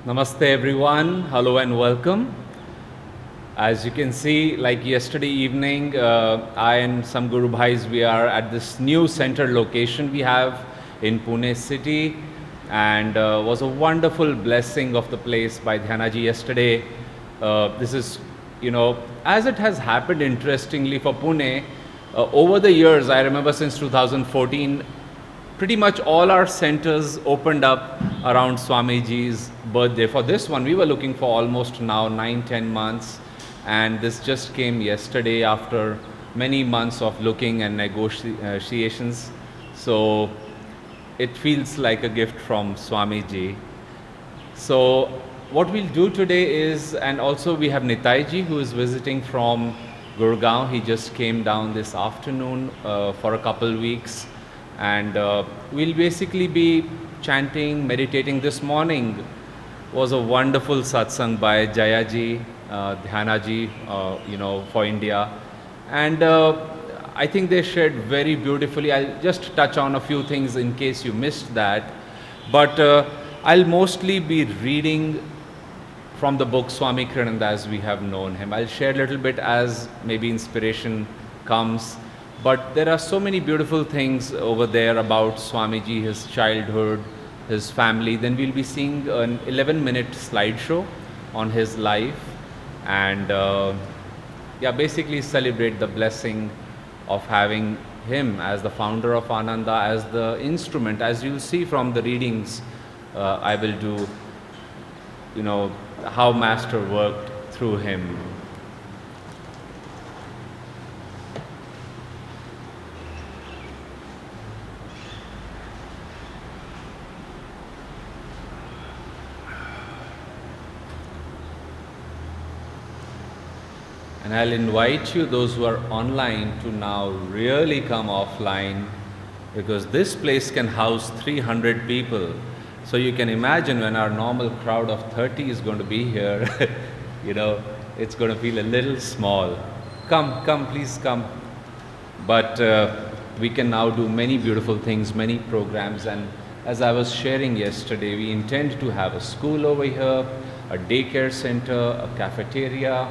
Namaste everyone, hello and welcome. As you can see, like yesterday evening, I and some Guru Bhais, we are at this new center location we have in Pune city, and was a wonderful blessing of the place by Dhyanaji yesterday. This is, as it has happened interestingly for Pune, over the years, I remember since 2014, pretty much all our centers opened up around Swamiji's birthday. For this one, we were looking for almost now 9-10 months, and this just came yesterday after many months of looking and negotiations. So it feels like a gift from Swamiji. So what we'll do today is, and also we have Nitayji who is visiting from Gurgaon. He just came down this afternoon for a couple weeks. And we'll basically be chanting, meditating. This morning was a wonderful satsang by Jayaji, Dhyanaji, for India. And I think they shared very beautifully. I'll just touch on a few things in case you missed that. But I'll mostly be reading from the book Swami Kriyananda as we have known him. I'll share a little bit as maybe inspiration comes. But there are so many beautiful things over there about Swamiji, his childhood, his family. Then we'll be seeing an 11-minute slideshow on his life, and basically celebrate the blessing of having him as the founder of Ananda, as the instrument. As you'll see from the readings, I will do, how Master worked through him. And I'll invite you, those who are online, to now really come offline, because this place can house 300 people. So you can imagine when our normal crowd of 30 is going to be here, it's going to feel a little small. Come, please come. But we can now do many beautiful things, many programs. And as I was sharing yesterday, we intend to have a school over here, a daycare center, a cafeteria,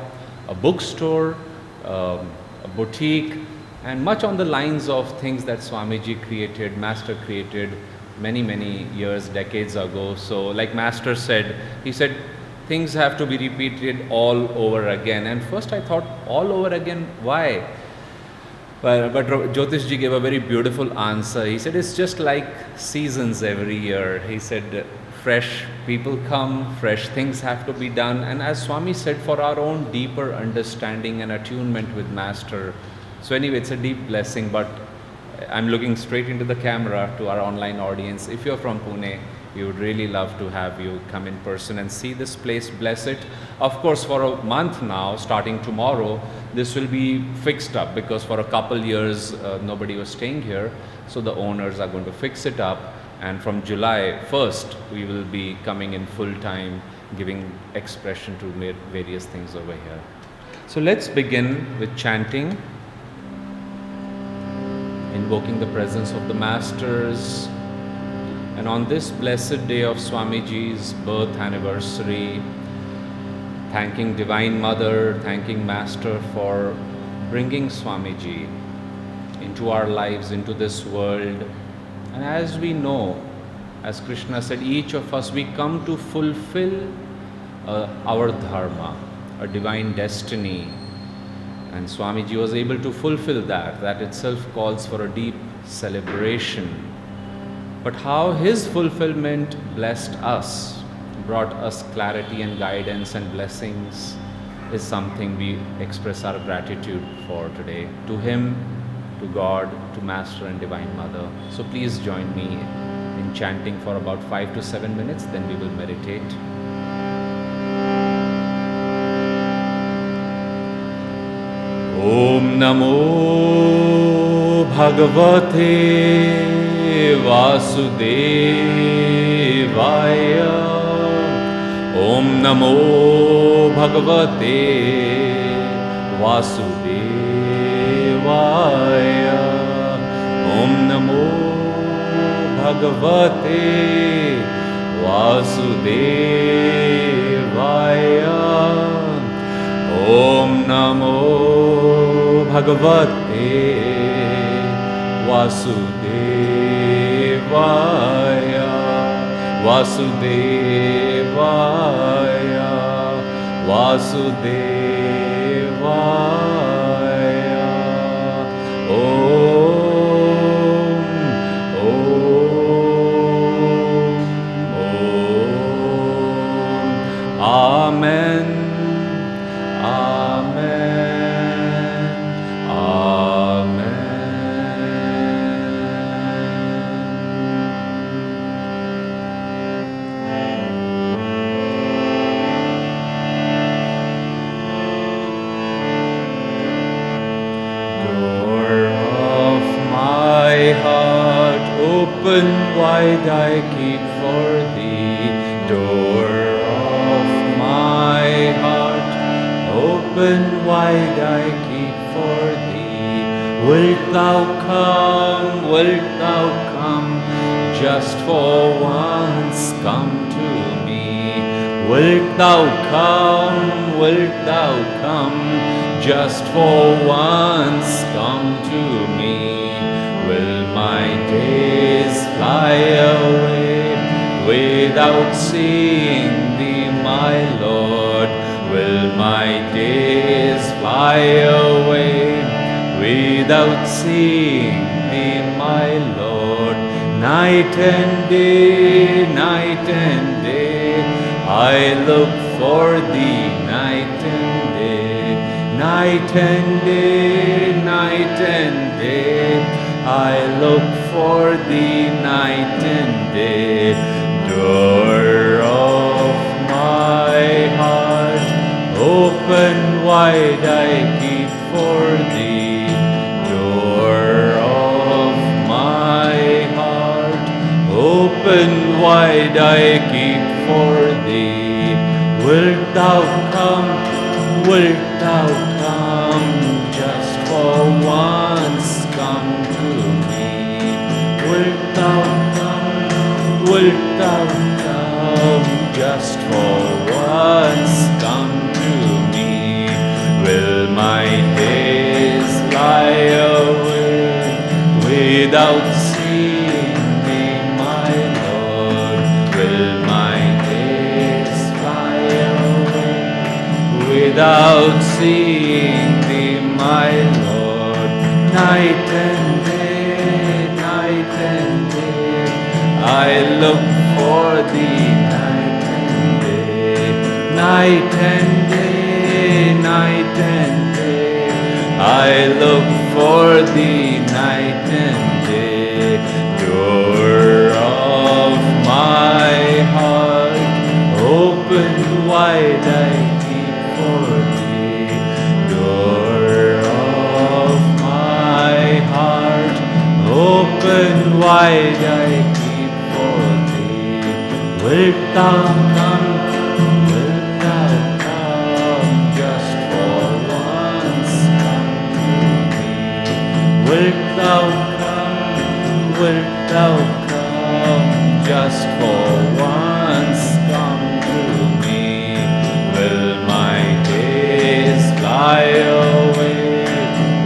a bookstore, a boutique, and much on the lines of things that Swamiji created, Master created many years, decades ago. So like Master said, he said, things have to be repeated all over again. And first I thought, all over again, why? But Jyotishji gave a very beautiful answer. He said, it's just like seasons every year. He said, fresh people come, fresh things have to be done. And as Swami said, for our own deeper understanding and attunement with Master. So anyway, it's a deep blessing, but I'm looking straight into the camera to our online audience. If you're from Pune, we would really love to have you come in person and see this place, bless it. Of course, for a month now, starting tomorrow, this will be fixed up, because for a couple years, nobody was staying here. So the owners are going to fix it up. And from July 1st, we will be coming in full time, giving expression to various things over here. So let's begin with chanting, invoking the presence of the Masters. And on this blessed day of Swamiji's birth anniversary, thanking Divine Mother, thanking Master for bringing Swamiji into our lives, into this world. And as we know, as Krishna said, each of us, we come to fulfill our dharma, a divine destiny. And Swamiji was able to fulfill that. That itself calls for a deep celebration. But how his fulfillment blessed us, brought us clarity and guidance and blessings, is something we express our gratitude for today. To him, to God, to Master and Divine Mother. So please join me in chanting for about 5 to 7 minutes, then we will meditate. Om Namo Bhagavate Vasudevaya. Om Namo Bhagavate Vasudevaya. Om Namo Bhagavate Vasudevaya. Bhagavate Vasudevaya Vasudevaya Vasudevaya Om Amen. Amen. Door of my heart, open wide I keep for thee. Door of my heart, open wide I keep for thee. Wilt thou come, just for once come to me? Wilt thou come, just for once come to me? Will my days fly away without seeing thee, my Lord? Will my days fly away without seeing thee, my Lord? Night and day, I look for thee, night and day. Night and day, I look for thee, night and day. Door of my heart, open wide I keep for thee. Door of my heart, open wide I keep for thee. Wilt thou come, just for once come to me? Wilt thou come, just for once come to me? Will my days fly away without seeing thee, my Lord? Will my days fly away without seeing thee, my Lord? Night and day, I look for thee, night and day. Night and day, I look for thee, night and day. Door of my heart, open wide I keep for thee. Door of my heart, open wide I keep for thee. Wilt thou come, just for once come to me? Wilt thou come, just for once come to me? Will my days fly away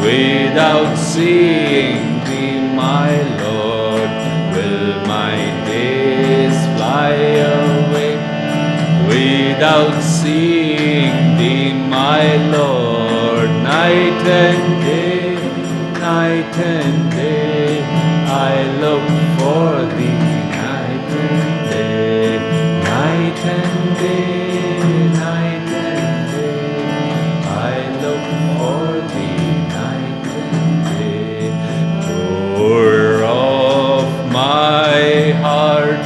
without seeing thee, my Lord? Will my days fly away without seeing thee, my Lord? Night and day, I look for thee, night and day. Night and day, I look for thee, night and day. Door of my heart,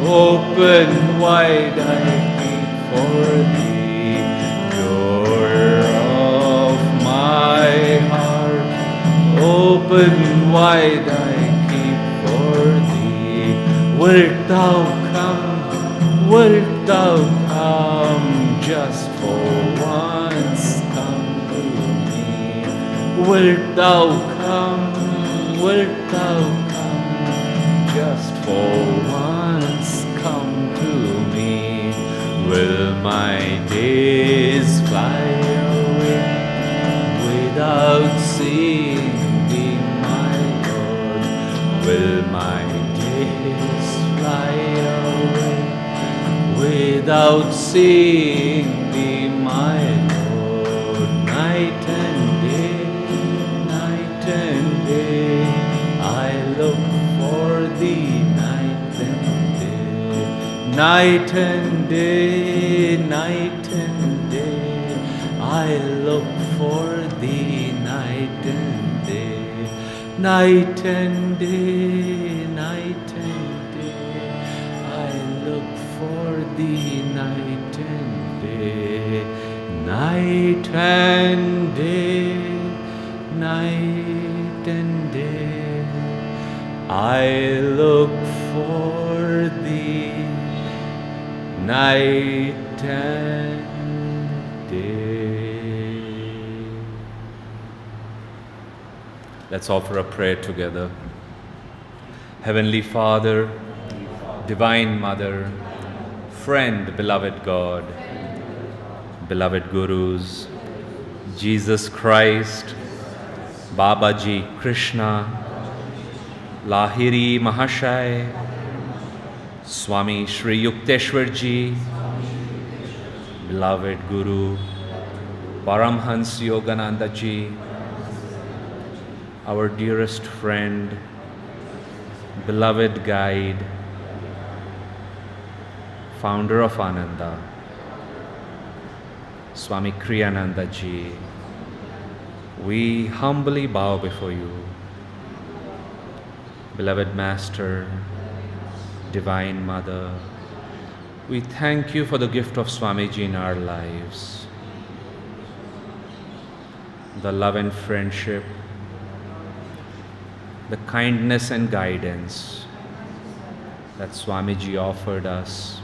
open wide I keep for thee. Door of my heart, open wide I keep for thee. Wilt thou come, just for once come to me? Wilt thou come, just for once come to me? Will my days fly away without seeing without seeing thee, my Lord. Night and day, night and day, I look for thee. Night and day, night and day, night and day, I look for thee. Night and day, night and day, night and day, I look for thee. Night and day, night and day, night and day, I look for thee. Night and day. Let's offer a prayer together. Heavenly Father, Divine Mother, friend, beloved God, beloved Gurus, Jesus Christ, Babaji, Krishna, Lahiri Mahashay, Swami Shri Yukteswarji, beloved Guru, Paramhans Yogananda Ji, our dearest friend, beloved guide, founder of Ananda, Swami Kriyananda Ji, we humbly bow before you. Beloved Master, Divine Mother, we thank you for the gift of Swamiji in our lives, the love and friendship, the kindness and guidance that Swamiji offered us.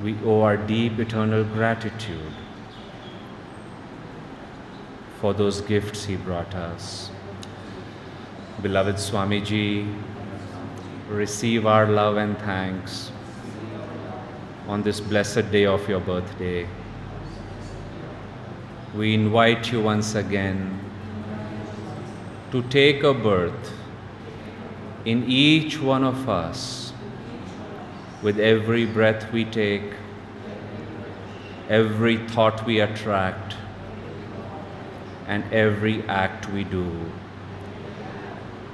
We owe our deep eternal gratitude for those gifts he brought us. Beloved Swamiji, receive our love and thanks on this blessed day of your birthday. We invite you once again to take a birth in each one of us with every breath we take, every thought we attract, and every act we do.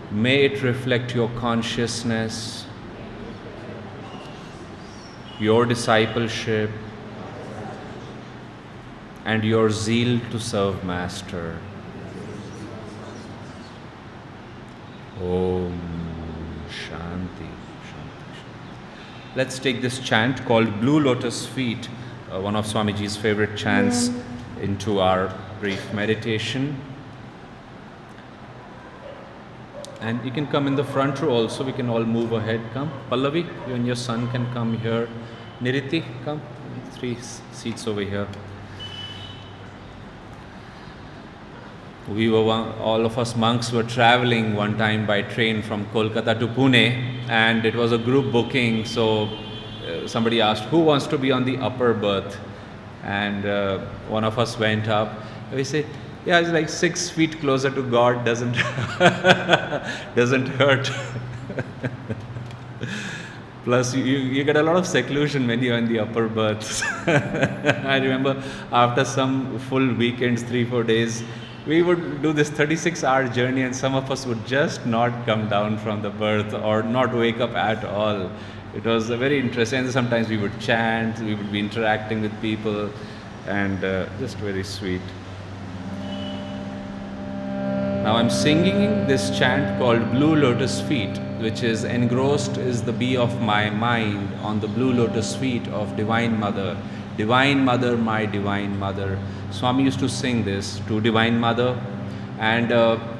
May it reflect your consciousness, your discipleship, and your zeal to serve Master. Om Shanti. Let's take this chant called Blue Lotus Feet, one of Swamiji's favorite chants, into our brief meditation. And you can come in the front row also, we can all move ahead. Come. Pallavi, you and your son can come here. Niriti, come. 3 seats over here. All of us monks were traveling one time by train from Kolkata to Pune, and it was a group booking, so somebody asked, who wants to be on the upper berth? And one of us went up. We said, yeah, it's like 6 feet closer to God, doesn't hurt. Plus, you get a lot of seclusion when you're in the upper berths. I remember after some full weekends, 3-4 days, we would do this 36-hour journey, and some of us would just not come down from the berth or not wake up at all. It was very interesting. And sometimes we would chant, we would be interacting with people, and just very sweet. Now I'm singing this chant called Blue Lotus Feet, which is engrossed is the bee of my mind on the blue lotus feet of Divine Mother. Divine Mother, my Divine Mother. Swami used to sing this to Divine Mother, and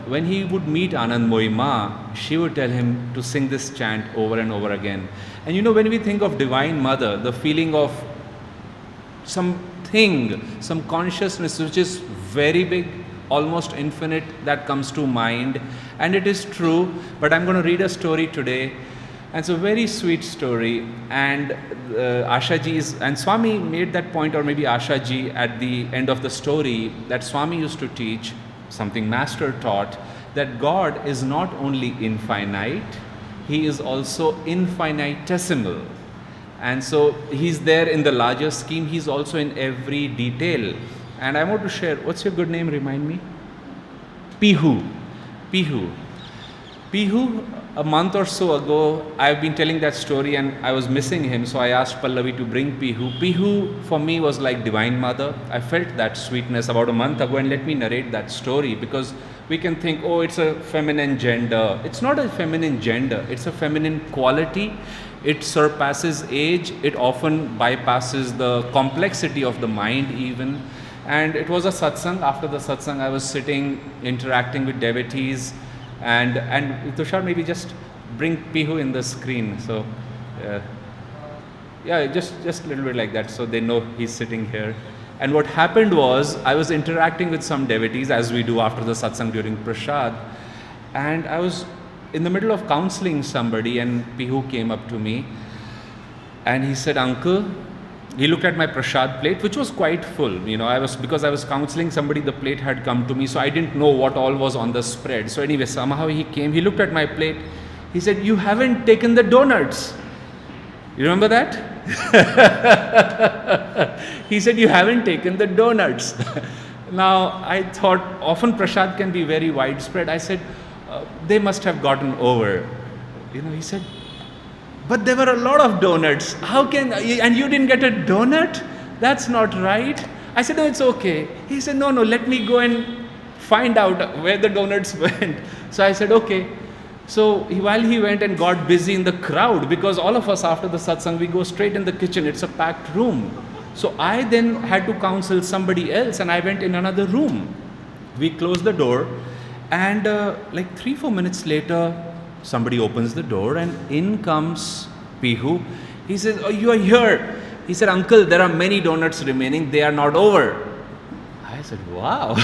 when he would meet Anandmoyi Ma, she would tell him to sing this chant over and over again. And you know, when we think of Divine Mother, the feeling of something, some consciousness which is very big, almost infinite, that comes to mind. And it is true, but I'm going to read a story today. And it's a very sweet story, and Ashaji's, and Swami made that point, or maybe Ashaji, at the end of the story, that Swami used to teach, something Master taught, that God is not only infinite, he is also infinitesimal. And so he's there in the larger scheme, he's also in every detail. And I want to share, what's your good name, remind me? Pihu. Pihu. Pihu, a month or so ago, I've been telling that story and I was missing him, so I asked Pallavi to bring Pihu. Pihu for me was like Divine Mother. I felt that sweetness about a month ago, and let me narrate that story, because we can think, oh, it's a feminine gender. It's not a feminine gender, it's a feminine quality. It surpasses age, it often bypasses the complexity of the mind even. And it was a satsang. After the satsang, I was sitting, interacting with devotees, and Tushar, maybe just bring Pihu in the screen. So, yeah, just a little bit like that, so they know he's sitting here. And what happened was, I was interacting with some devotees, as we do after the satsang during prasad, and I was in the middle of counseling somebody, and Pihu came up to me, and he said, "Uncle," he looked at my prasad plate, which was quite full. Because I was counseling somebody, the plate had come to me, so I didn't know what all was on the spread. So anyway, somehow he came, he looked at my plate, he said, "You haven't taken the donuts." You remember that? He said, "You haven't taken the donuts." Now, I thought often prasad can be very widespread. I said, they must have gotten over. He said, "But there were a lot of donuts. How can, and you didn't get a donut? That's not right." I said, "No, it's okay." He said, no, let me go and find out where the donuts went." So I said, okay. So while he went and got busy in the crowd, because all of us after the satsang, we go straight in the kitchen, it's a packed room. So I then had to counsel somebody else, and I went in another room. We closed the door, and like 3-4 minutes later, somebody opens the door, and in comes Pihu. He says, "Oh, you are here." He said, "Uncle, there are many donuts remaining, they are not over." I said, wow.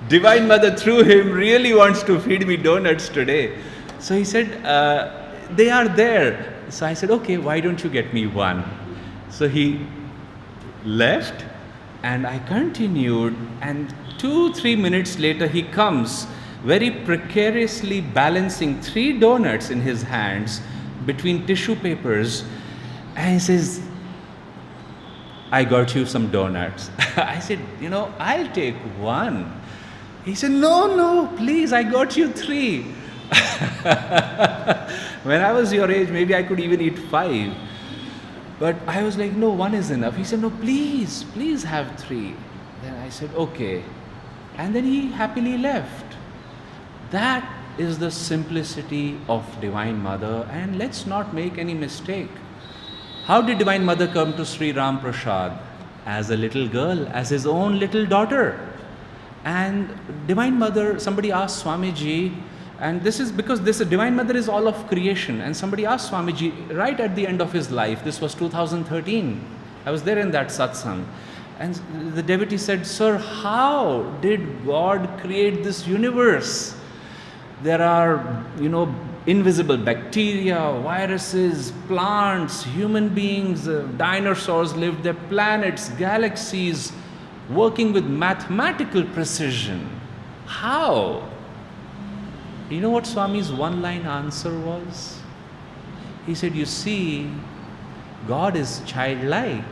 Divine Mother through him really wants to feed me donuts today. So he said, "They are there." So I said, "Okay, why don't you get me one?" So he left, and I continued, and 2-3 minutes later he comes, very precariously balancing 3 donuts in his hands between tissue papers, and he says, "I got you some donuts." I said, "I'll take one." He said, no, please, I got you 3. When I was your age, maybe I could even eat 5. But I was like, no, 1 is enough. He said, "No, please have 3. Then I said, okay. And then he happily left. That is the simplicity of Divine Mother, and let's not make any mistake. How did Divine Mother come to Sri Ram Prasad? As a little girl, as his own little daughter. And Divine Mother, somebody asked Swamiji, and this is because this Divine Mother is all of creation, and somebody asked Swamiji right at the end of his life, this was 2013, I was there in that satsang, and the devotee said, "Sir, how did God create this universe? There are, invisible bacteria, viruses, plants, human beings, dinosaurs lived there, planets, galaxies, working with mathematical precision. How?" You know what Swami's one-line answer was? He said, "You see, God is childlike."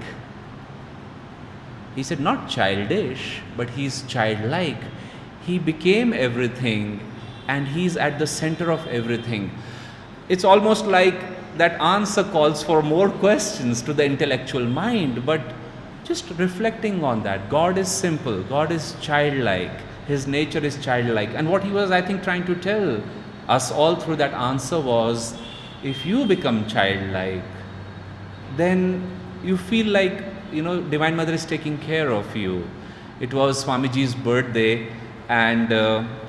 He said, not childish, but he's childlike. He became everything, and he's at the center of everything. It's almost like that answer calls for more questions to the intellectual mind, but just reflecting on that, God is simple, God is childlike, his nature is childlike. And what he was, I think, trying to tell us all through that answer was, if you become childlike, then you feel like, Divine Mother is taking care of you. It was Swamiji's birthday, and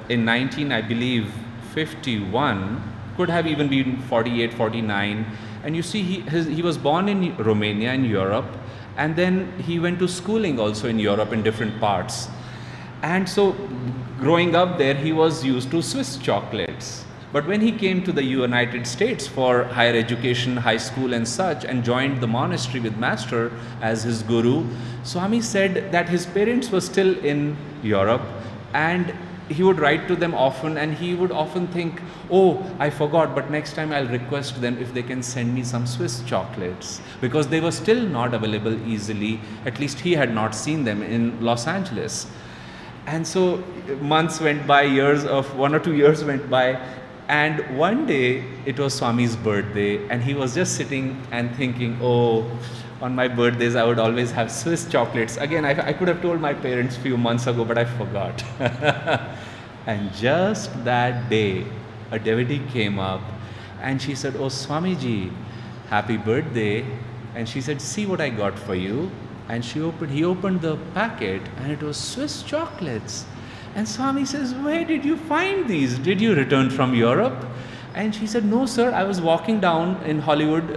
in 1951, could have even been 48, 49, and you see he was born in Romania in Europe, and then he went to schooling also in Europe in different parts. And so growing up there, he was used to Swiss chocolates. But when he came to the United States for higher education, high school and such, and joined the monastery with Master as his guru, Swami said that his parents were still in Europe, and he would write to them often, and he would often think, oh, I forgot, but next time I'll request them if they can send me some Swiss chocolates, because they were still not available easily. At least he had not seen them in Los Angeles. And so months went by, 1 or 2 years went by, and one day it was Swami's birthday, and he was just sitting and thinking, oh, on my birthdays I would always have Swiss chocolates. Again, I could have told my parents few months ago, but I forgot. And just that day, a devotee came up and she said, oh Swamiji, happy birthday. And she said, see what I got for you. And he opened the packet, and it was Swiss chocolates. And Swami says, where did you find these? Did you return from Europe? And she said, no sir, I was walking down in Hollywood,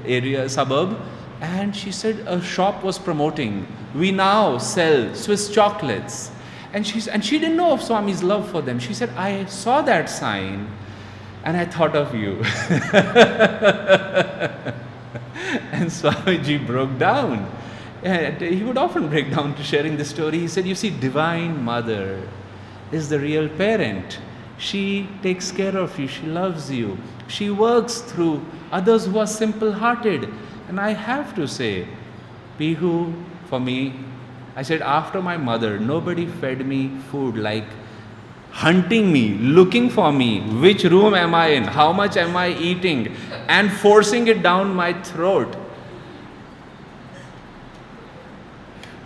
area, suburb, and she said a shop was promoting, we now sell Swiss chocolates. And she didn't know of Swami's love for them. She said, I saw that sign and I thought of you. And Swamiji broke down. And he would often break down to sharing this story. He said, you see, Divine Mother is the real parent. She takes care of you. She loves you. She works through others who are simple-hearted. And I have to say, Pihu, for me, I said, after my mother, nobody fed me food like hunting me, looking for me, which room am I in, how much am I eating, and forcing it down my throat.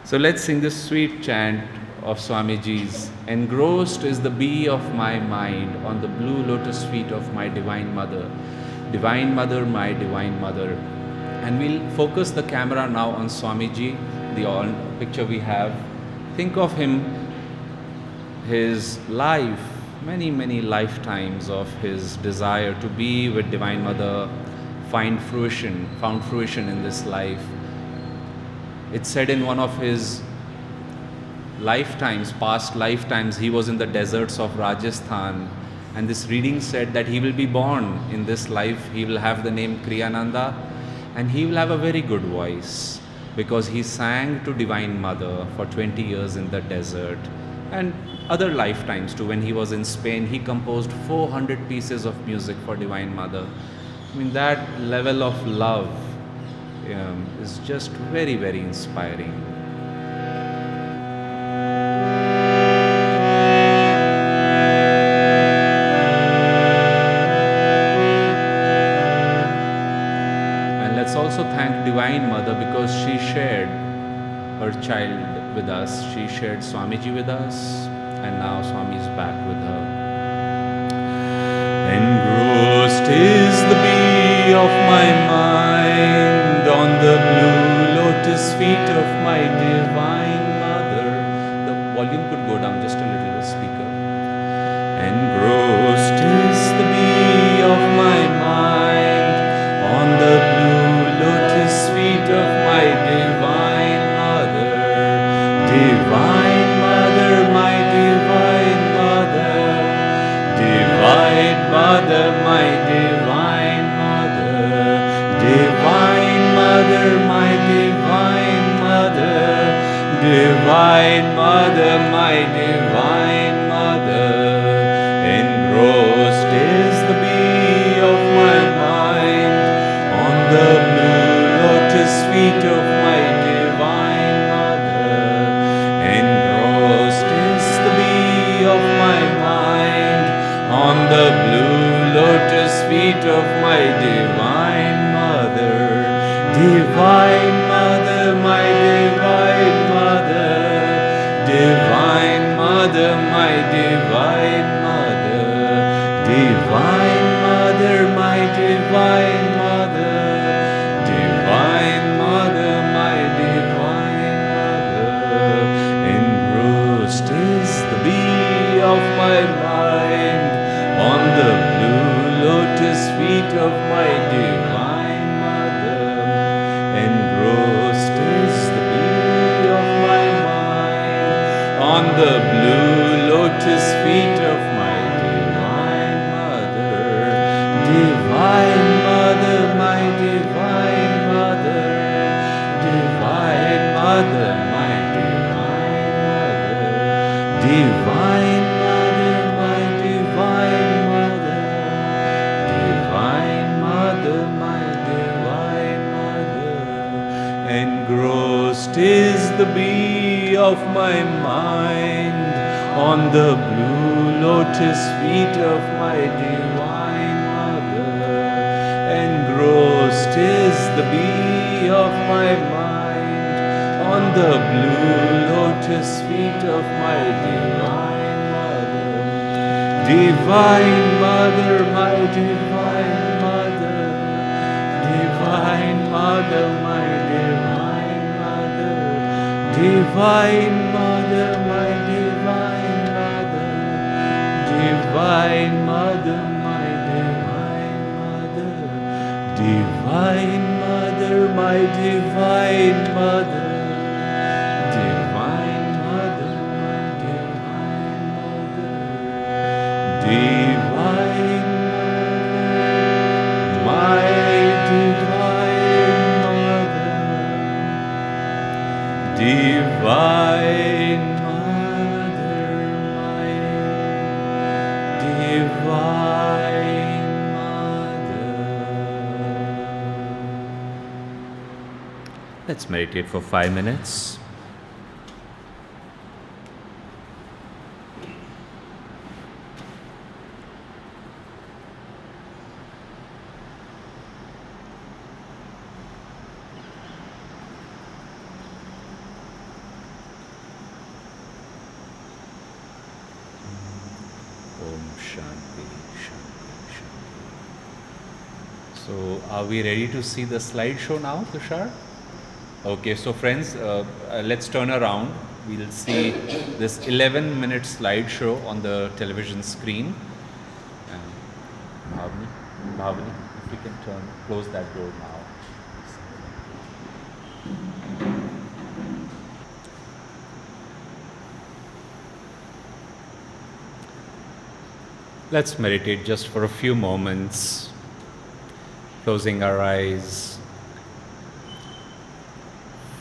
So let's sing this sweet chant of Swamiji's. Engrossed is the bee of my mind on the blue lotus feet of my Divine Mother. Divine Mother, my Divine Mother. And we'll focus the camera now on Swamiji, the picture we have. Think of him, his life, many, many lifetimes of his desire to be with Divine Mother found fruition in this life. It's said in one of his past lifetimes, he was in the deserts of Rajasthan, and this reading said that he will be born in this life, he will have the name Kriyananda, and he will have a very good voice, because he sang to Divine Mother for 20 years in the desert. And other lifetimes too, when he was in Spain, he composed 400 pieces of music for Divine Mother. I mean, that level of love is just very, very inspiring. And let's also thank Divine Mother, because she shared her child with us. She shared Swamiji with us, and now Swami is back with her. Engrossed is the bee of my mind on the blue lotus feet of my Divine Mother. The volume could go down just a little, speaker. Engrossed is the bee of my mind on the blue lotus feet of my Divine Mother. Divine Mother, my Divine Mother. Divine Mother, my Divine Mother. Divine Mother, my Divine Mother. Divine Mother, my Divine Mother. Engrossed is the bee of my mind on the blue lotus feet of my Divine Mother. Engrossed is the bee of my mind on the blue lotus feet of my Divine Mother. Divine Mother, my Divine Mother. Divine Mother, my Divine Mother. Divine Mother, my Divine Mother. Divine Mother, my Divine Mother. Engrossed is the bee of my mind on the blue lotus feet of my Divine Mother. Engrossed is the bee of my mind on the blue lotus feet of my Divine Mother. Divine Mother, my Divine Mother. Divine Mother, my Divine Mother. Divine of my mind, on the blue lotus feet of my divine mother. Engrossed is the bee of my mind, on the blue lotus feet of my divine mother. Divine mother, my divine mother. Divine mother, my divine mother. Divine mother, my divine mother. Divine mother, my divine mother. Divine mother, my divine mother. Divine mother, my divine mother. Divine mother, my divine mother. Divine mother, my divine mother. Let's meditate for 5 minutes. Shanti, Shanti, Shanti. So, are we ready to see the slideshow now, Tushar? Okay, so friends, let's turn around. We'll see this 11-minute slideshow on the television screen. Bhavani, if we can close that door now. Let's meditate just for a few moments, closing our eyes,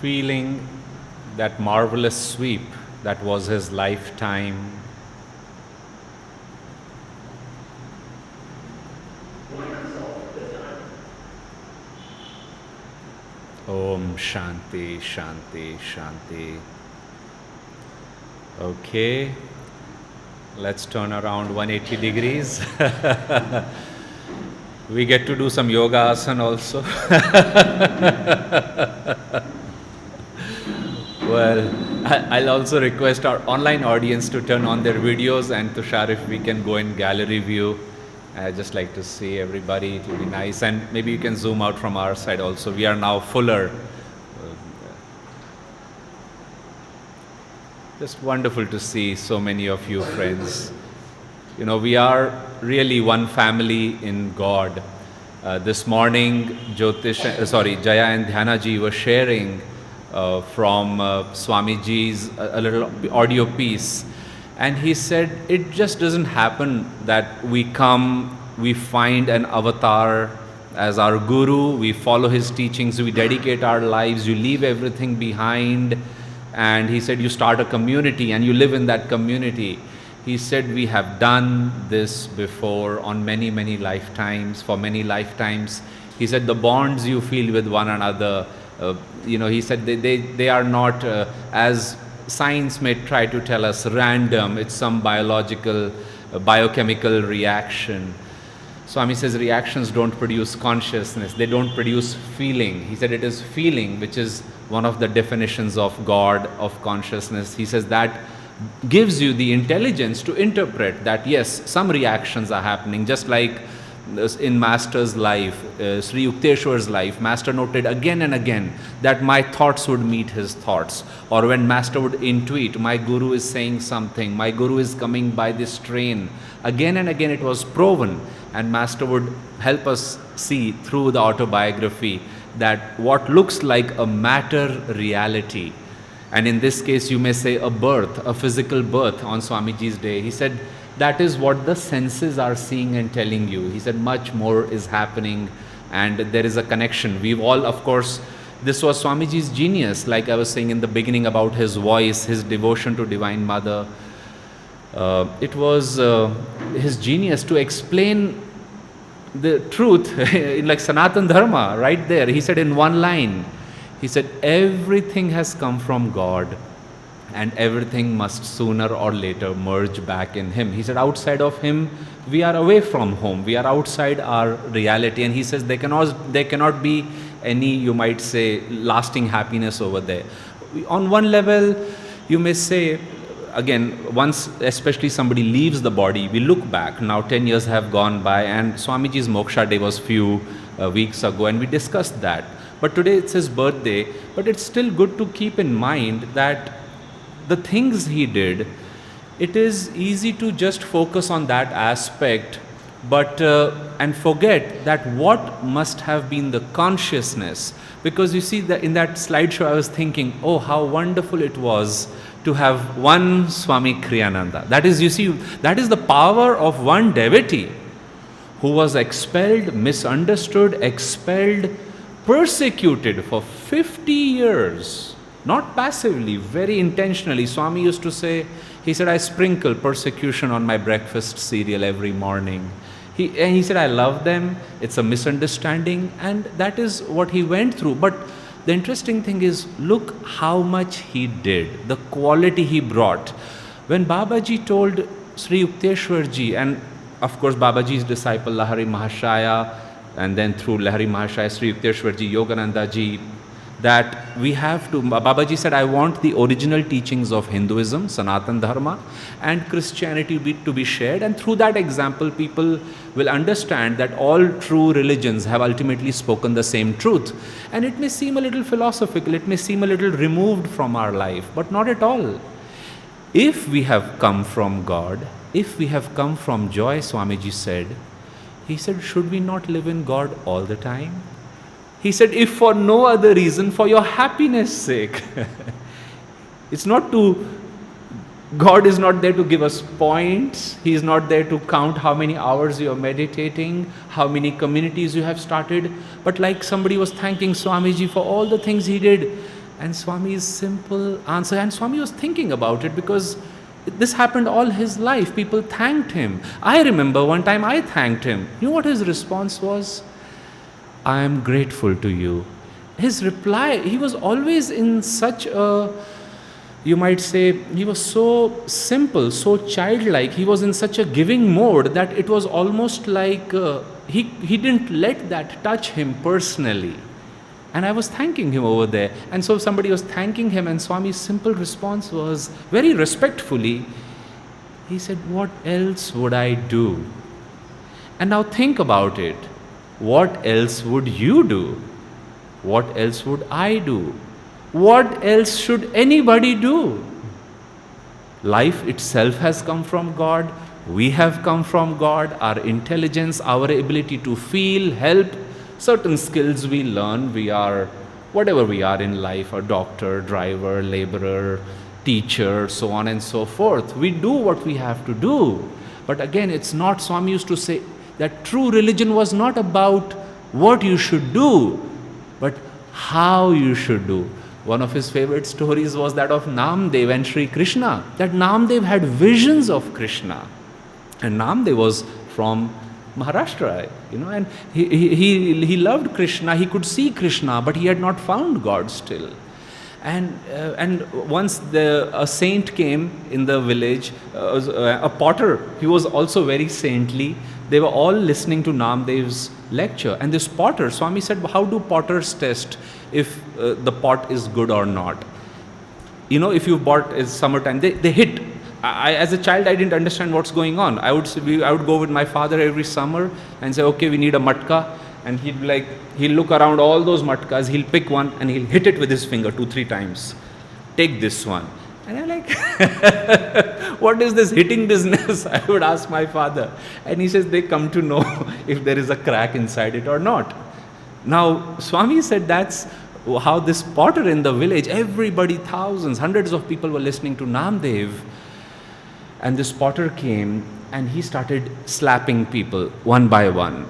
feeling that marvelous sweep that was his lifetime. Om Shanti, Shanti, Shanti. Okay. Let's turn around 180 degrees. We get to do some yoga asana also. Well, I'll also request our online audience to turn on their videos, and Tushar, if we can go in gallery view. I'd just like to see everybody, it will be nice. And maybe you can zoom out from our side also. We are now fuller. Just wonderful to see so many of you friends. You know, we are really one family in God. This morning, Jaya and Dhyanaji were sharing from Swamiji's a little audio piece. And he said, it just doesn't happen that we come, we find an avatar as our guru, we follow his teachings, we dedicate our lives, you leave everything behind. And he said, you start a community and you live in that community. He said, we have done this before on many, many lifetimes, for many lifetimes. He said, the bonds you feel with one another, he said, they are not, as science may try to tell us, random. It's some biological, biochemical reaction. Swami says reactions don't produce consciousness, they don't produce feeling. He said it is feeling which is one of the definitions of God, of consciousness. He says that gives you the intelligence to interpret that yes, some reactions are happening, just like in Master's life, Sri Yukteswar's life, Master noted again and again that my thoughts would meet his thoughts. Or when Master would intuit, my Guru is saying something, my Guru is coming by this train. Again and again it was proven, and Master would help us see through the autobiography that what looks like a matter reality, and in this case you may say a birth, a physical birth on Swamiji's day, he said that is what the senses are seeing and telling you. He said much more is happening and there is a connection. We've all, of course, this was Swamiji's genius, like I was saying in the beginning about his voice, his devotion to Divine Mother. It was his genius to explain the truth like Sanatan Dharma right there. He said in one line, he said everything has come from God and everything must sooner or later merge back in him. He said, outside of him, we are away from home. We are outside our reality. And he says, there cannot be any, you might say, lasting happiness over there. On one level, you may say, again, once especially somebody leaves the body, we look back. Now 10 years have gone by, and Swamiji's Moksha Day was few weeks ago, and we discussed that. But today it's his birthday, but it's still good to keep in mind that the things he did, it is easy to just focus on that aspect, but and forget that what must have been the consciousness. Because you see, that in that slideshow I was thinking, oh, how wonderful it was to have one Swami Kriyananda. That is, you see, that is the power of one devotee who was expelled, misunderstood, expelled, persecuted for 50 years, not passively, very intentionally. Swami used to say, he said, I sprinkle persecution on my breakfast cereal every morning. And he said, I love them, it's a misunderstanding, and that is what he went through. But the interesting thing is, look how much he did, the quality he brought. When Babaji told Sri Yukteswarji, and of course Babaji's disciple Lahari Mahashaya, and then through Lahari Mahashaya, Sri Yukteswarji, Yogananda ji, that we have to, Babaji said, I want the original teachings of Hinduism, Sanatan Dharma, and Christianity to be shared, and through that example people will understand that all true religions have ultimately spoken the same truth. And it may seem a little philosophical, it may seem a little removed from our life, but not at all. If we have come from God, if we have come from joy, Swamiji said, he said, should we not live in God all the time? He said, if for no other reason, for your happiness' sake. It's not to, God is not there to give us points. He is not there to count how many hours you are meditating, how many communities you have started. But like somebody was thanking Swamiji for all the things he did. And Swami's simple answer, and Swami was thinking about it because this happened all his life. People thanked him. I remember one time I thanked him. You know what his response was? I am grateful to you. His reply, he was always in such a, you might say, he was so simple, so childlike. He was in such a giving mode that it was almost like he didn't let that touch him personally. And I was thanking him over there. And so somebody was thanking him, and Swami's simple response was, very respectfully, he said, what else would I do? And now think about it. What else would you do? What else would I do? What else should anybody do? Life itself has come from God. We have come from God. Our intelligence, our ability to feel, help, certain skills we learn. We are, whatever we are in life, a doctor, driver, laborer, teacher, so on and so forth. We do what we have to do. But again, it's not, Swami used to say, that true religion was not about what you should do, but how you should do. One of his favorite stories was that of Namdev and Sri Krishna, that Namdev had visions of Krishna. And Namdev was from Maharashtra, and he loved Krishna, he could see Krishna, but he had not found God still. And once a saint came in the village, a potter, he was also very saintly. They were all listening to Namdev's lecture. And this potter, Swami said, how do potters test if the pot is good or not? If you bought it's summertime, they hit. As a child, I didn't understand what's going on. I would go with my father every summer and say, okay, we need a matka. And he'll look around all those matkas, he'll pick one and he'll hit it with his finger 2-3 times. Take this one. And I'm like, what is this hitting business? I would ask my father. And he says, they come to know if there is a crack inside it or not. Now, Swami said that's how this potter in the village, everybody, thousands, hundreds of people were listening to Namdev. And this potter came and he started slapping people one by one.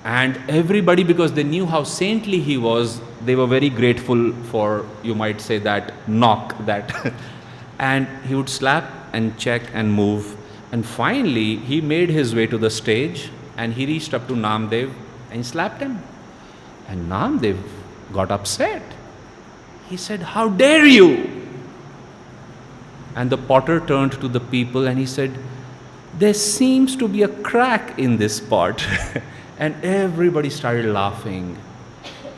And everybody, because they knew how saintly he was, they were very grateful for, you might say, that knock, that. And he would slap and check and move. And finally, he made his way to the stage and he reached up to Namdev and slapped him. And Namdev got upset. He said, how dare you? And the potter turned to the people and he said, there seems to be a crack in this pot. And everybody started laughing.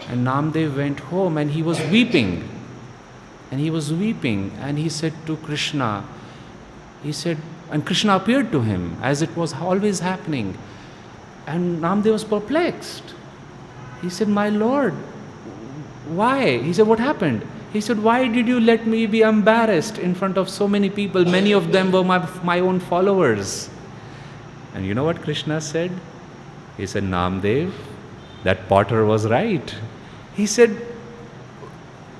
And Namdev went home and he was weeping. And he was weeping and he said to Krishna, and Krishna appeared to him as it was always happening. And Namdev was perplexed. He said, my Lord, why? He said, what happened? He said, why did you let me be embarrassed in front of so many people? Many of them were my own followers. And you know what Krishna said? He said, Namdev, that potter was right. He said,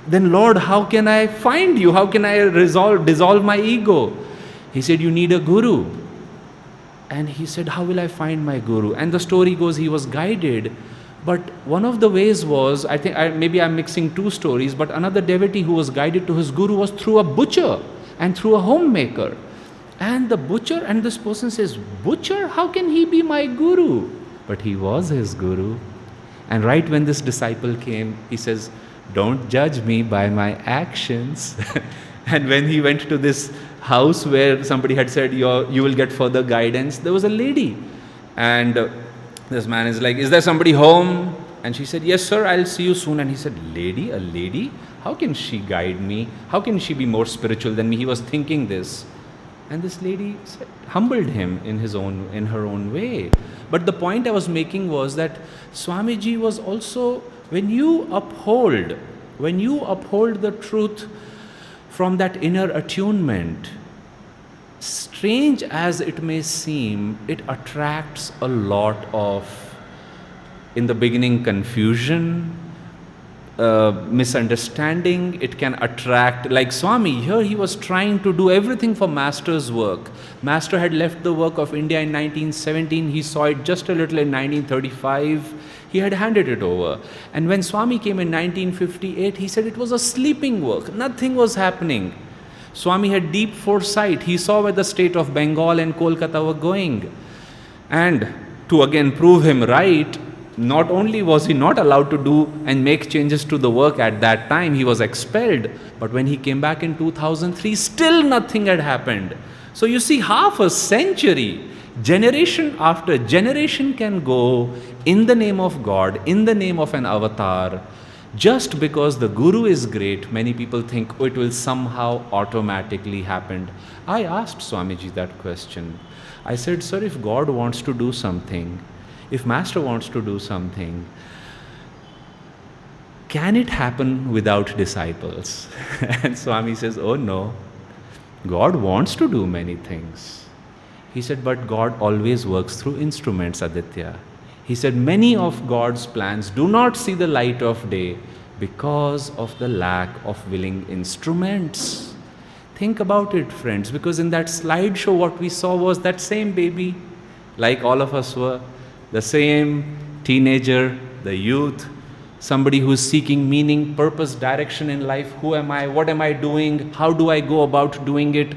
then Lord, how can I find you? How can I dissolve my ego? He said, you need a guru. And he said, how will I find my guru? And the story goes, he was guided. But one of the ways was, maybe I'm mixing two stories, but another devotee who was guided to his guru was through a butcher and through a homemaker. And the butcher, and this person says, butcher, how can he be my guru? But he was his guru. And right when this disciple came, he says, don't judge me by my actions. And when he went to this house where somebody had said, you will get further guidance, there was a lady. And this man is like, is there somebody home? And she said, yes, sir, I'll see you soon. And he said, lady, a lady? How can she guide me? How can she be more spiritual than me? He was thinking this. And this lady humbled him in her own way. But the point I was making was that Swamiji was also, when you uphold the truth from that inner attunement, strange as it may seem, it attracts a lot of, in the beginning, confusion, misunderstanding. It can attract, like Swami, here he was trying to do everything for Master's work. Master had left the work of India in 1917. He saw it just a little in 1935. He had handed it over. And when Swami came in 1958, he said it was a sleeping work. Nothing was happening. Swami had deep foresight. He saw where the state of Bengal and Kolkata were going. And to again prove him right, not only was he not allowed to do and make changes to the work at that time, he was expelled. But when he came back in 2003, still nothing had happened. So you see, half a century, generation after generation can go in the name of God, in the name of an avatar. Just because the guru is great, many people think, oh, it will somehow automatically happen. I asked Swamiji that question. I said, sir, if God wants to do something, if Master wants to do something, can it happen without disciples? And Swami says, oh no, God wants to do many things. He said, but God always works through instruments, Aditya. He said, many of God's plans do not see the light of day because of the lack of willing instruments. Think about it, friends, because in that slideshow, what we saw was that same baby, like all of us were, the same teenager, the youth, somebody who's seeking meaning, purpose, direction in life. Who am I? What am I doing? How do I go about doing it?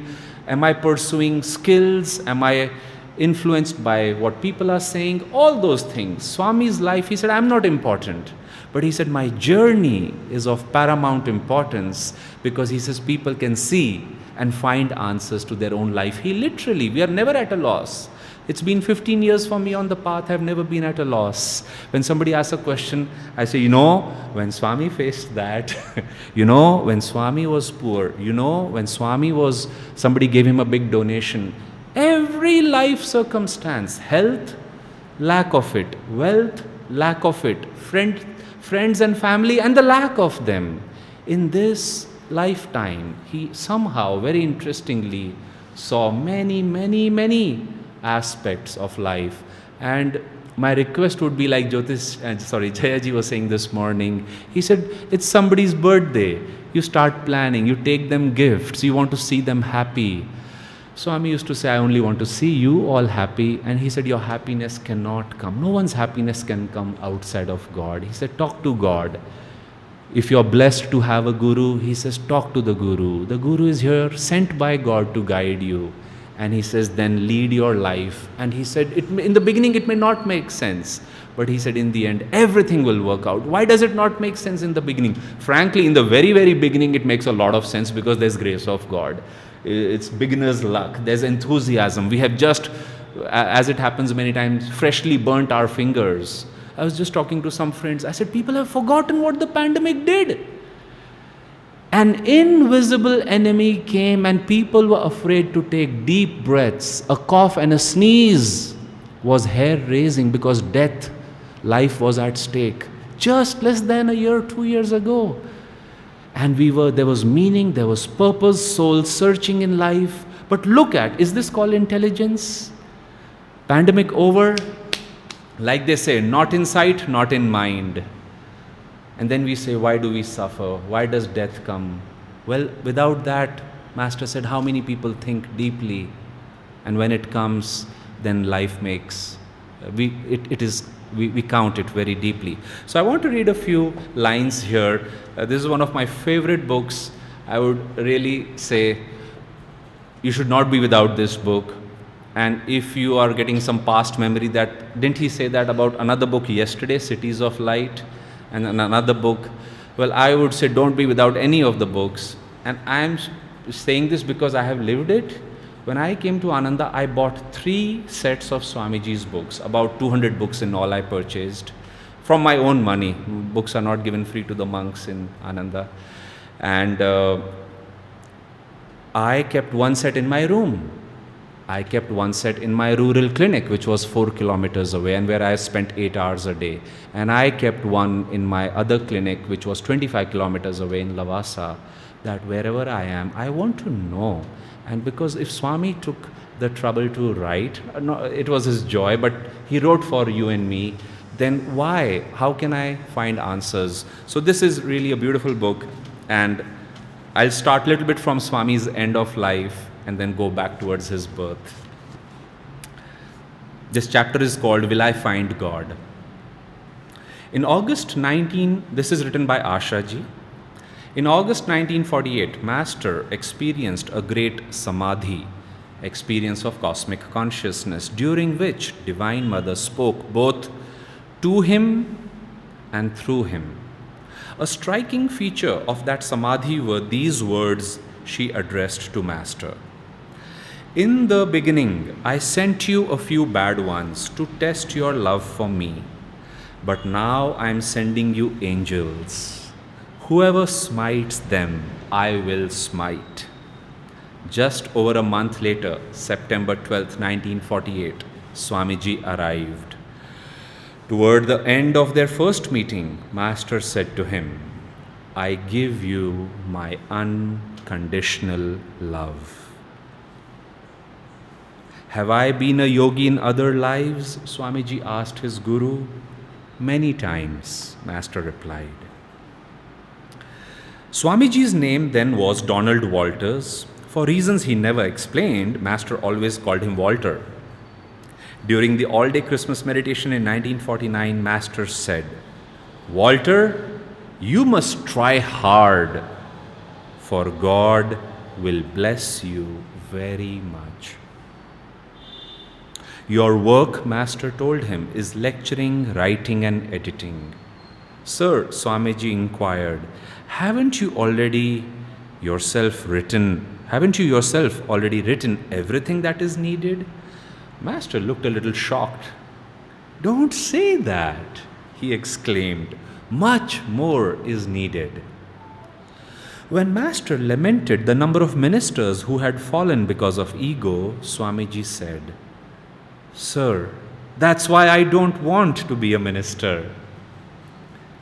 Am I pursuing skills? Am I influenced by what people are saying? All those things. Swami's life, he said, I'm not important. But he said, my journey is of paramount importance, because he says people can see and find answers to their own life. He literally, we are never at a loss. It's been 15 years for me on the path. I've never been at a loss. When somebody asks a question, I say, when Swami faced that, when Swami was poor, when Swami was, somebody gave him a big donation. Every life circumstance, health, lack of it, wealth, lack of it, friends and family, and the lack of them. In this lifetime, he somehow, very interestingly, saw many, many, many aspects of life. And my request would be like Jayaji was saying this morning. He said, it's somebody's birthday. You start planning, you take them gifts, you want to see them happy. Swami used to say, I only want to see you all happy. And he said, your happiness cannot come. No one's happiness can come outside of God. He said, talk to God. If you're blessed to have a guru, he says, talk to the guru. The guru is here, sent by God to guide you. And he says, then lead your life. And he said, in the beginning, it may not make sense. But he said, in the end, everything will work out. Why does it not make sense in the beginning? Frankly, in the very, very beginning, it makes a lot of sense because there's grace of God. it's beginner's luck. There's enthusiasm. We have just, as it happens many times, freshly burnt our fingers. I was just talking to some friends. I said, people have forgotten what the pandemic did. An invisible enemy came and people were afraid to take deep breaths. A cough and a sneeze was hair-raising because death, life was at stake. Just less than a year, 2 years ago. And there was meaning, there was purpose, soul searching in life. But look at, is this called intelligence? Pandemic over, like they say, not in sight, not in mind. And then we say, why do we suffer? Why does death come? Well, without that, Master said, how many people think deeply? And when it comes, then life makes, we count it very deeply. So I want to read a few lines here. This is one of my favorite books. I would really say you should not be without this book. And if you are getting some past memory didn't he say that about another book yesterday, Cities of Light, and another book? Well, I would say don't be without any of the books. And I'm saying this because I have lived it. When I came to Ananda, I bought 3 sets of Swamiji's books, about 200 books in all I purchased, from my own money. Books are not given free to the monks in Ananda. And I kept 1 set in my room. I kept 1 set in my rural clinic, which was 4 kilometers away and where I spent 8 hours a day. And I kept 1 in my other clinic, which was 25 kilometers away in Lavasa, that wherever I am, I want to know. And because if Swami took the trouble to write, it was his joy, but he wrote for you and me, then why? How can I find answers? So this is really a beautiful book, and I'll start a little bit from Swami's end of life and then go back towards his birth. This chapter is called, Will I Find God? In August 19, this is written by Ashaji. In August 1948, Master experienced a great samadhi, experience of cosmic consciousness, during which Divine Mother spoke both to him and through him. A striking feature of that samadhi were these words she addressed to Master. In the beginning, I sent you a few bad ones to test your love for me, but now I am sending you angels. Whoever smites them, I will smite. Just over a month later, September 12th, 1948, Swamiji arrived. Toward the end of their first meeting, Master said to him, I give you my unconditional love. Have I been a yogi in other lives? Swamiji asked his guru. Many times, Master replied. Swamiji's name then was Donald Walters. For reasons he never explained, Master always called him Walter. During the all-day Christmas meditation in 1949, Master said, Walter, you must try hard, for God will bless you very much. Your work, Master told him, is lecturing, writing and editing. Sir, Swamiji inquired, haven't you yourself already written everything that is needed? Master looked a little shocked. Don't say that, he exclaimed. Much more is needed. When Master lamented the number of ministers who had fallen because of ego, Swamiji said, Sir, that's why I don't want to be a minister.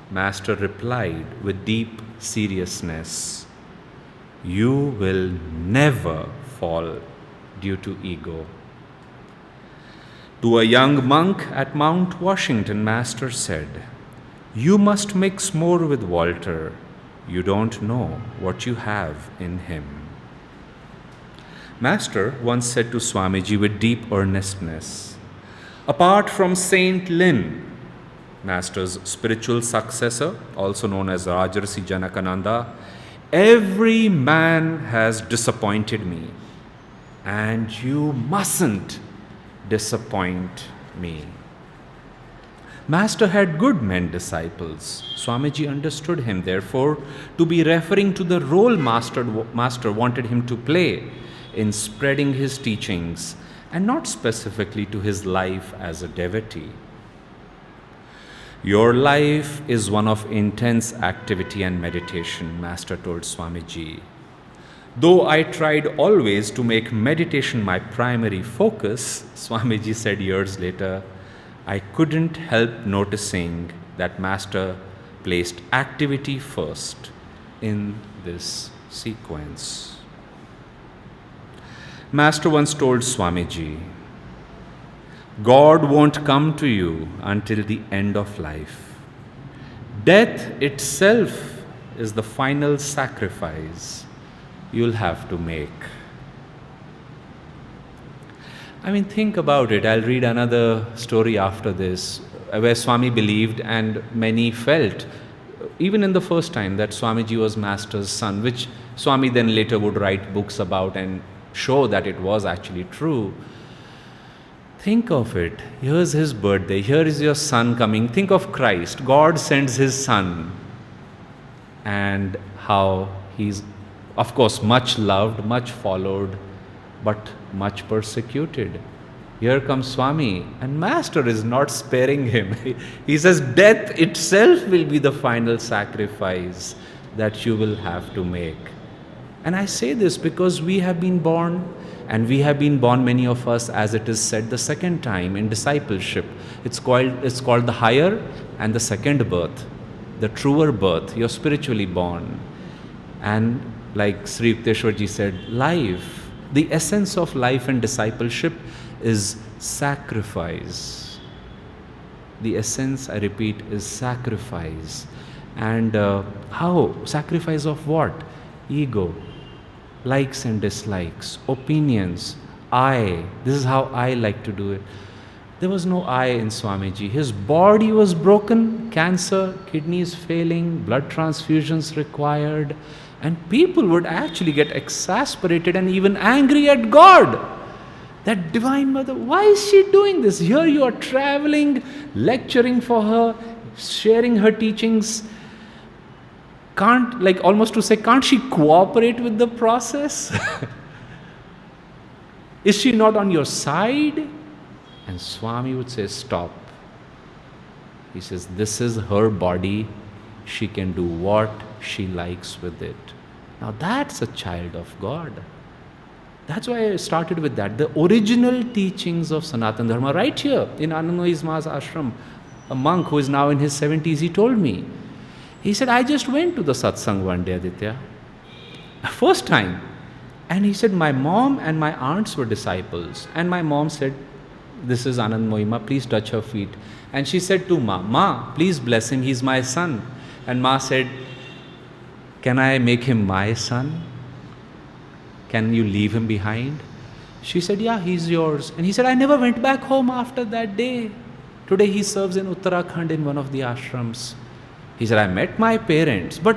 Master replied with deep seriousness, you will never fall due to ego. To a young monk at Mount Washington, Master said, you must mix more with Walter. You don't know what you have in him. Master once said to Swamiji with deep earnestness, apart from Saint Lin, Master's spiritual successor, also known as Rajarsi Janakananda, every man has disappointed me, and you mustn't disappoint me. Master had good men disciples. Swamiji understood him, therefore, to be referring to the role Master wanted him to play. in spreading his teachings and not specifically to his life as a devotee. Your life is one of intense activity and meditation, Master told Swamiji. Though I tried always to make meditation my primary focus, Swamiji said years later, I couldn't help noticing that Master placed activity first in this sequence. Master once told Swamiji, God won't come to you until the end of life. Death itself is the final sacrifice you'll have to make. I mean, think about it. I'll read another story after this, where Swami believed and many felt, even in the first time, that Swamiji was Master's son, which Swami then later would write books about and show that it was actually true. Think of it. Here's his birthday. Here is your son coming. Think of Christ. God sends his son. And how he's, of course, much loved, much followed, but much persecuted. Here comes Swami, and Master is not sparing him. He says, death itself will be the final sacrifice that you will have to make. And I say this because we have been born, and we have been born, many of us, as it is said, the second time in discipleship. It's called the higher and the second birth, the truer birth. You're spiritually born. And like Sri Yukteswarji said, life, the essence of life and discipleship is sacrifice. The essence, I repeat, is sacrifice. And how? Sacrifice of what? Ego, likes and dislikes, opinions, I. This is how I like to do it. There was no I in Swamiji. His body was broken, cancer, kidneys failing, blood transfusions required, and people would actually get exasperated and even angry at God. That Divine Mother, why is she doing this? Here you are traveling, lecturing for her, sharing her teachings. Can't, like almost to say, can't she cooperate with the process? Is she not on your side? And Swami would say, stop. He says, this is her body. She can do what she likes with it. Now that's a child of God. That's why I started with that. The original teachings of Sanatana Dharma, right here in Ananda Ma's ashram. A monk who is now in his 70s, he told me, he said, I just went to the satsang one day, Aditya. First time. And he said, my mom and my aunts were disciples. And my mom said, this is Anand Mohima, please touch her feet. And she said to Ma, please bless him, he's my son. And Ma said, can I make him my son? Can you leave him behind? She said, yeah, he's yours. And he said, I never went back home after that day. Today he serves in Uttarakhand in one of the ashrams. He said, I met my parents, but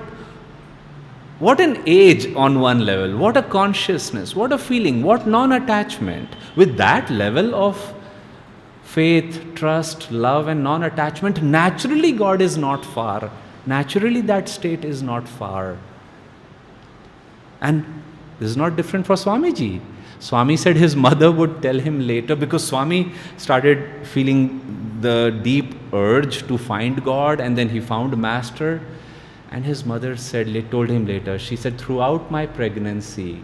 what an age on one level, what a consciousness, what a feeling, what non-attachment. With that level of faith, trust, love and non-attachment, naturally God is not far. Naturally that state is not far. And this is not different for Swamiji. Swami said his mother would tell him later, because Swami started feeling the deep urge to find God, and then he found Master. And his mother told him later, she said, throughout my pregnancy,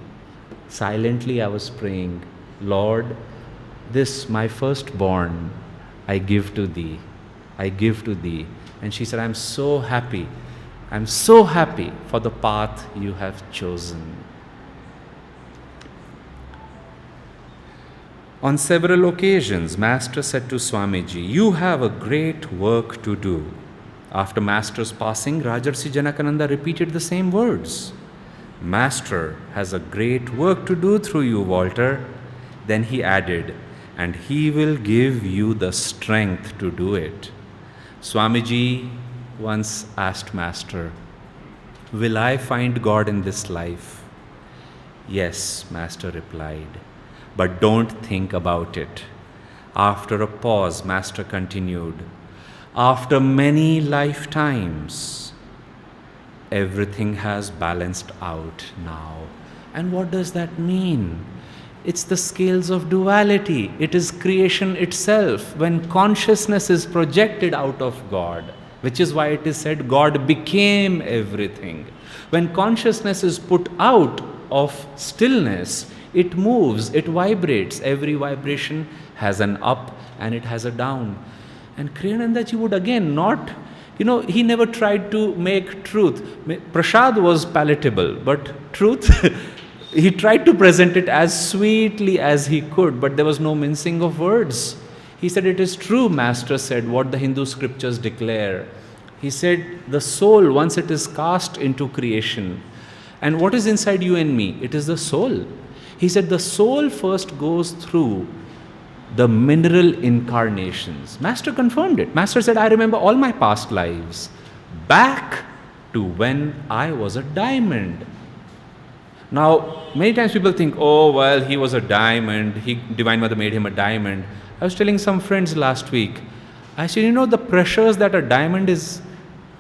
silently I was praying, Lord, this my firstborn, I give to thee. I give to thee. And she said, I'm so happy for the path you have chosen. On several occasions, Master said to Swamiji, you have a great work to do. After Master's passing, Rajarsi Janakananda repeated the same words. Master has a great work to do through you, Walter. Then he added, and he will give you the strength to do it. Swamiji once asked Master, will I find God in this life? Yes, Master replied. But don't think about it. After a pause, Master continued, after many lifetimes, everything has balanced out now. And what does that mean? It's the scales of duality. It is creation itself. When consciousness is projected out of God, which is why it is said God became everything. When consciousness is put out of stillness, it moves, it vibrates. Every vibration has an up and it has a down. And Kriyanandaji would again not, he never tried to make truth. Prasad was palatable, but truth, he tried to present it as sweetly as he could, but there was no mincing of words. He said, it is true, Master said, what the Hindu scriptures declare. He said, the soul, once it is cast into creation, and what is inside you and me? It is the soul. He said, the soul first goes through the mineral incarnations. Master confirmed it. Master said, I remember all my past lives, back to when I was a diamond. Now, many times people think, oh, well, he was a diamond. Divine Mother made him a diamond. I was telling some friends last week, I said, the pressures that a diamond is,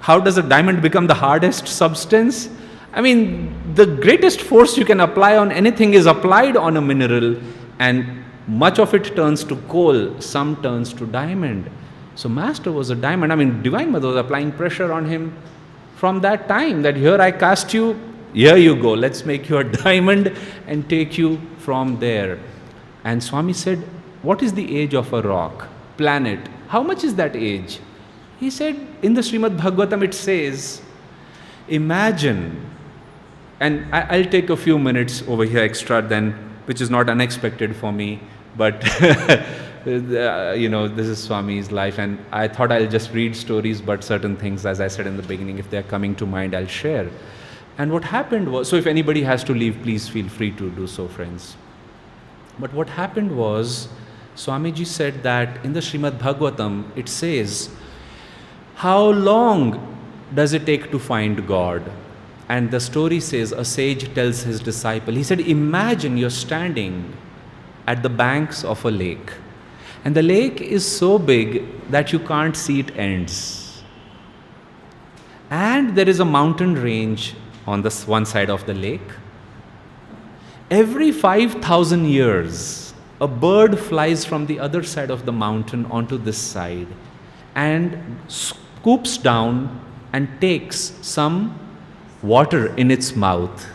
how does a diamond become the hardest substance? I mean, the greatest force you can apply on anything is applied on a mineral, and much of it turns to coal, some turns to diamond. So Master was a diamond. I mean, Divine Mother was applying pressure on him from that time, that here I cast you, here you go, let's make you a diamond and take you from there. And Swami said, what is the age of a rock, planet? How much is that age? He said, in the Srimad Bhagavatam it says, imagine, and I'll take a few minutes over here extra then, which is not unexpected for me, but this is Swami's life, and I thought I'll just read stories, but certain things, as I said in the beginning, if they're coming to mind, I'll share. And what happened was, so if anybody has to leave, please feel free to do so, friends. But what happened was, Swamiji said that in the Srimad Bhagavatam, it says, how long does it take to find God? And the story says, a sage tells his disciple, he said, imagine you're standing at the banks of a lake. And the lake is so big that you can't see it ends. And there is a mountain range on this one side of the lake. Every 5,000 years, a bird flies from the other side of the mountain onto this side and scoops down and takes some water in its mouth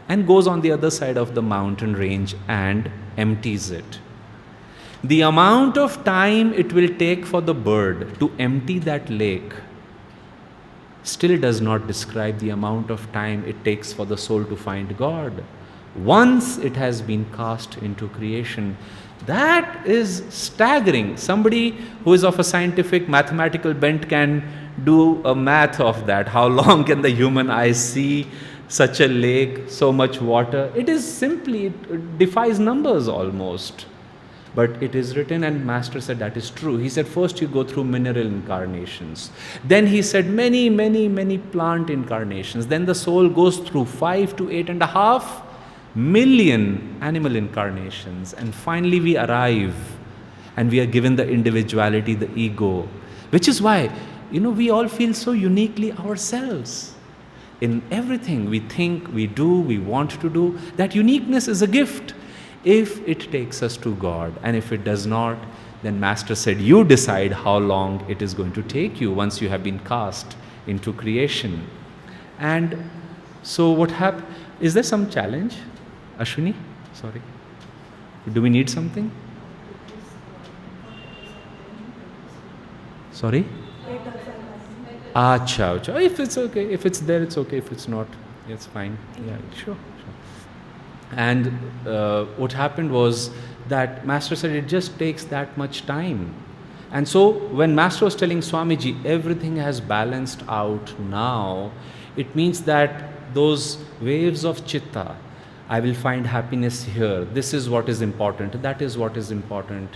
and goes on the other side of the mountain range and empties it. The amount of time it will take for the bird to empty that lake still does not describe the amount of time it takes for the soul to find God. Once it has been cast into creation, that is staggering. Somebody who is of a scientific mathematical bent can do a math of that. How long can the human eye see such a lake, so much water? It is simply, it defies numbers almost. But it is written, and Master said that is true. He said first you go through mineral incarnations. Then he said many plant incarnations. Then the soul goes through 5 to 8.5 million animal incarnations. And finally we arrive and we are given the individuality, the ego. Which is why, we all feel so uniquely ourselves. In everything we think, we do, we want to do, that uniqueness is a gift. If it takes us to God, and if it does not, then Master said, you decide how long it is going to take you once you have been cast into creation. And so what happened? Is there some challenge? Ashwini? Sorry. Do we need something? Sorry? Acha. If it's okay. If it's there, it's okay. If it's not, it's fine. Yeah, sure. And what happened was that Master said it just takes that much time. And so when Master was telling Swamiji, everything has balanced out now, it means that those waves of chitta, I will find happiness here, this is what is important, that is what is important.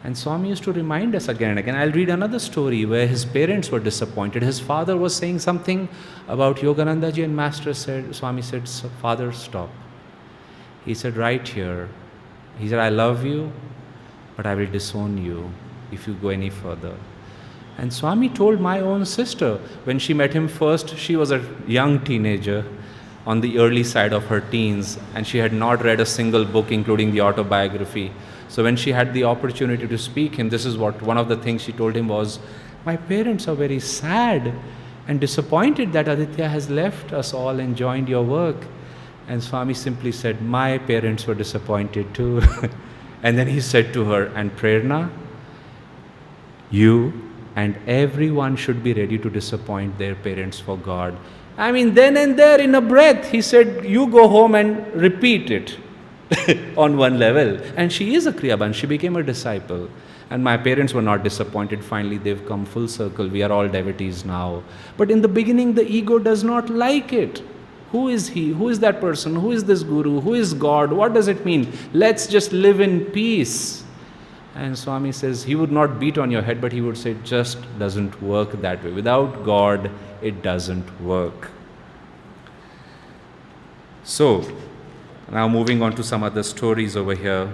And Swami used to remind us again and again. I'll read another story where his parents were disappointed. His father was saying something about Yoganandaji, and Master said, Swami said, Father, stop. He said, right here, he said, I love you, but I will disown you if you go any further. And Swami told my own sister, when she met him first, she was a young teenager, on the early side of her teens, and she had not read a single book, including the autobiography. So when she had the opportunity to speak him, this is what one of the things she told him was, "My parents are very sad and disappointed that Aditya has left us all and joined your work." And Swami simply said, "My parents were disappointed too." And then he said to her, "And Prerna, you and everyone should be ready to disappoint their parents for God." I mean, then and there in a breath, he said, "You go home and repeat it." On one level. And she is a Kriyaban, she became a disciple. And my parents were not disappointed. Finally, they've come full circle. We are all devotees now. But in the beginning, the ego does not like it. Who is he? Who is that person? Who is this guru? Who is God? What does it mean? Let's just live in peace. And Swami says he would not beat on your head, but he would say it just doesn't work that way. Without God, it doesn't work. So, now moving on to some other stories over here.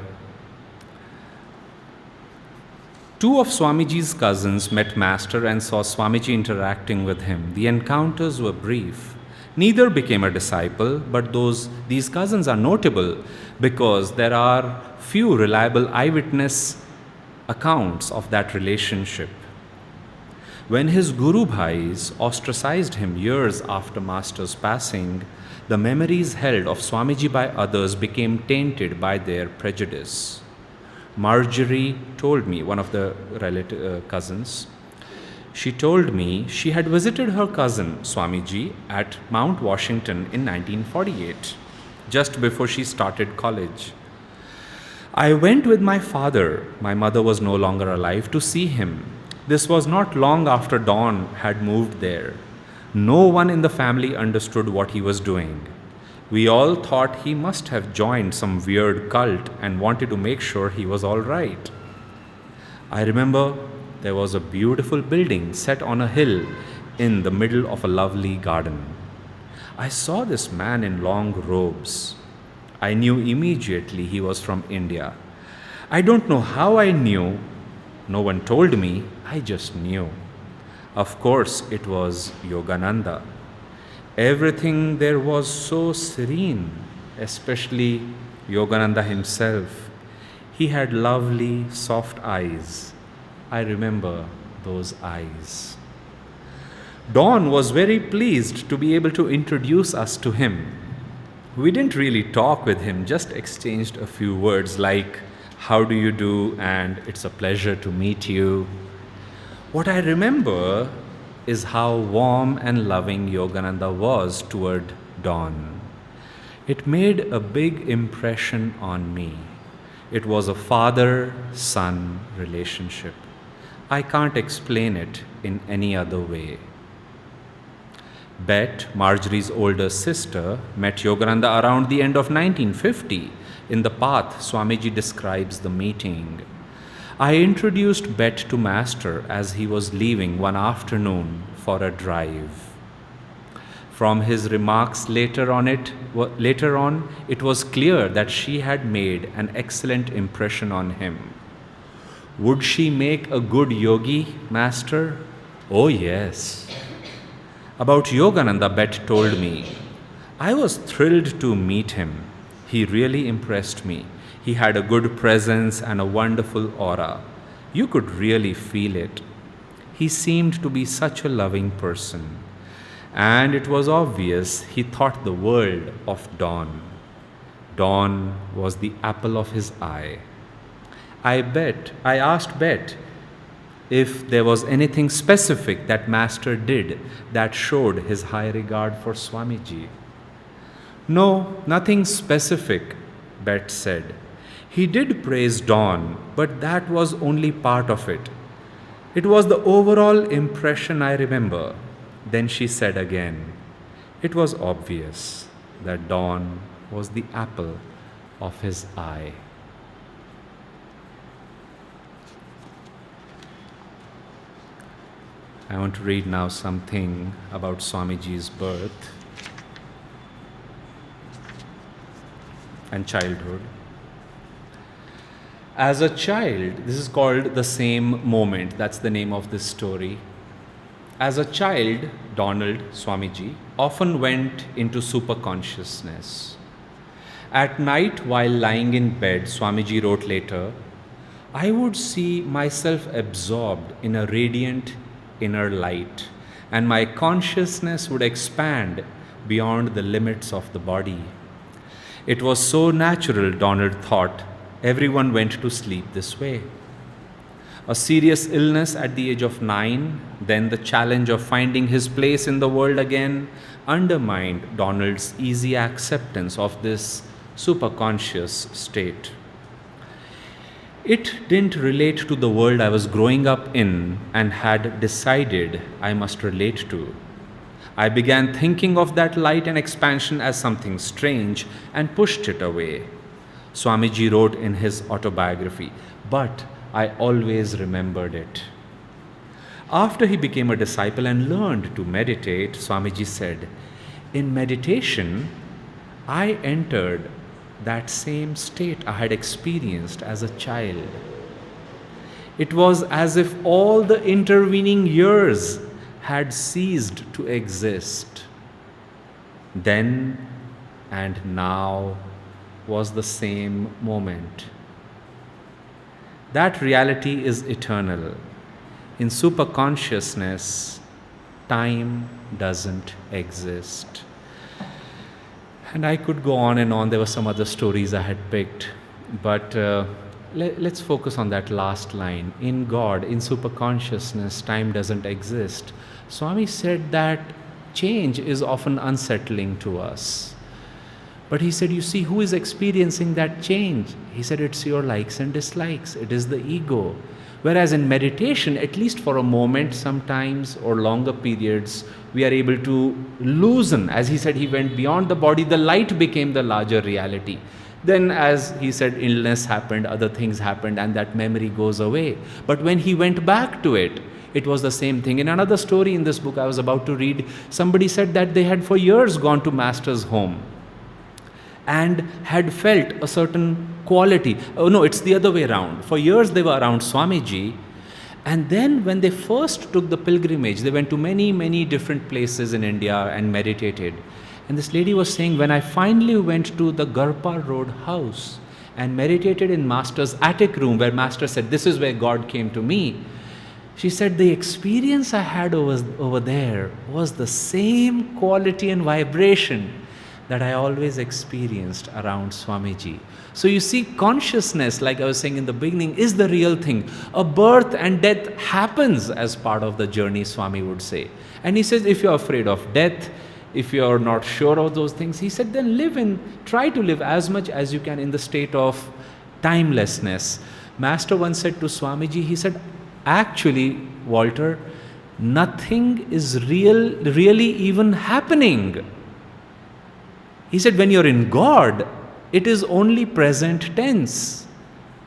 Two of Swamiji's cousins met Master and saw Swamiji interacting with him. The encounters were brief. Neither became a disciple, but these cousins are notable because there are few reliable eyewitness accounts of that relationship. When his Guru Bhais ostracized him years after Master's passing, the memories held of Swamiji by others became tainted by their prejudice. Marjorie told me, one of the cousins, she told me she had visited her cousin Swamiji at Mount Washington in 1948, just before she started college. I went with my father, my mother was no longer alive, to see him. This was not long after Don had moved there. No one in the family understood what he was doing. We all thought he must have joined some weird cult and wanted to make sure he was all right. I remember there was a beautiful building set on a hill in the middle of a lovely garden. I saw this man in long robes. I knew immediately he was from India. I don't know how I knew. No one told me. I just knew. Of course, it was Yogananda. Everything there was so serene, especially Yogananda himself. He had lovely, soft eyes. I remember those eyes. Don was very pleased to be able to introduce us to him. We didn't really talk with him, just exchanged a few words like, "How do you do?" and "It's a pleasure to meet you." What I remember is how warm and loving Yogananda was toward Don. It made a big impression on me. It was a father-son relationship. I can't explain it in any other way. Bet, Marjorie's older sister, met Yogananda around the end of 1950. In the path, Swamiji describes the meeting. I introduced Bet to Master as he was leaving one afternoon for a drive. From his remarks later on, it was clear that she had made an excellent impression on him. Would she make a good yogi, Master? Oh yes. About Yogananda, Bet told me, I was thrilled to meet him. He really impressed me. He had a good presence and a wonderful aura. You could really feel it. He seemed to be such a loving person. And it was obvious he thought the world of Don. Don was the apple of his eye. I asked Bet if there was anything specific that Master did that showed his high regard for Swamiji. No, nothing specific, Bet said. He did praise Don, but that was only part of it. It was the overall impression I remember. Then she said again, it was obvious that Don was the apple of his eye. I want to read now something about Swamiji's birth and childhood. As a child, this is called The Same Moment. That's the name of this story. As a child, Donald, Swamiji, often went into superconsciousness. At night, while lying in bed, Swamiji wrote later, I would see myself absorbed in a radiant inner light, and my consciousness would expand beyond the limits of the body. It was so natural, Donald thought. Everyone went to sleep this way. A serious illness at the age of 9, then the challenge of finding his place in the world again, undermined Donald's easy acceptance of this superconscious state. It didn't relate to the world I was growing up in and had decided I must relate to. I began thinking of that light and expansion as something strange and pushed it away. Swamiji wrote in his autobiography, but I always remembered it. After he became a disciple and learned to meditate, Swamiji said, in meditation, I entered that same state I had experienced as a child. It was as if all the intervening years had ceased to exist. Then and now was the same moment. That reality is eternal. In superconsciousness, time doesn't exist. And I could go on and on. There were some other stories I had picked. But let's focus on that last line. In God, in superconsciousness, time doesn't exist. Swami said that change is often unsettling to us. But he said, you see, who is experiencing that change? He said, it's your likes and dislikes. It is the ego. Whereas in meditation, at least for a moment sometimes or longer periods, we are able to loosen. As he said, he went beyond the body. The light became the larger reality. Then, as he said, illness happened, other things happened, and that memory goes away. But when he went back to it, it was the same thing. In another story in this book I was about to read, somebody said that they had for years gone to Master's home and had felt a certain quality. Oh no, it's the other way around. For years they were around Swamiji, and then when they first took the pilgrimage, they went to many, many different places in India and meditated. And this lady was saying, when I finally went to the Garpa Road house and meditated in Master's attic room, where Master said, this is where God came to me, she said, the experience I had over there was the same quality and vibration that I always experienced around Swamiji. So you see, consciousness, like I was saying in the beginning, is the real thing. A birth and death happens as part of the journey, Swami would say. And he says, if you're afraid of death, if you're not sure of those things, he said, then try to live as much as you can in the state of timelessness. Master once said to Swamiji, he said, actually, Walter, nothing is really even happening. He said, when you're in God, it is only present tense.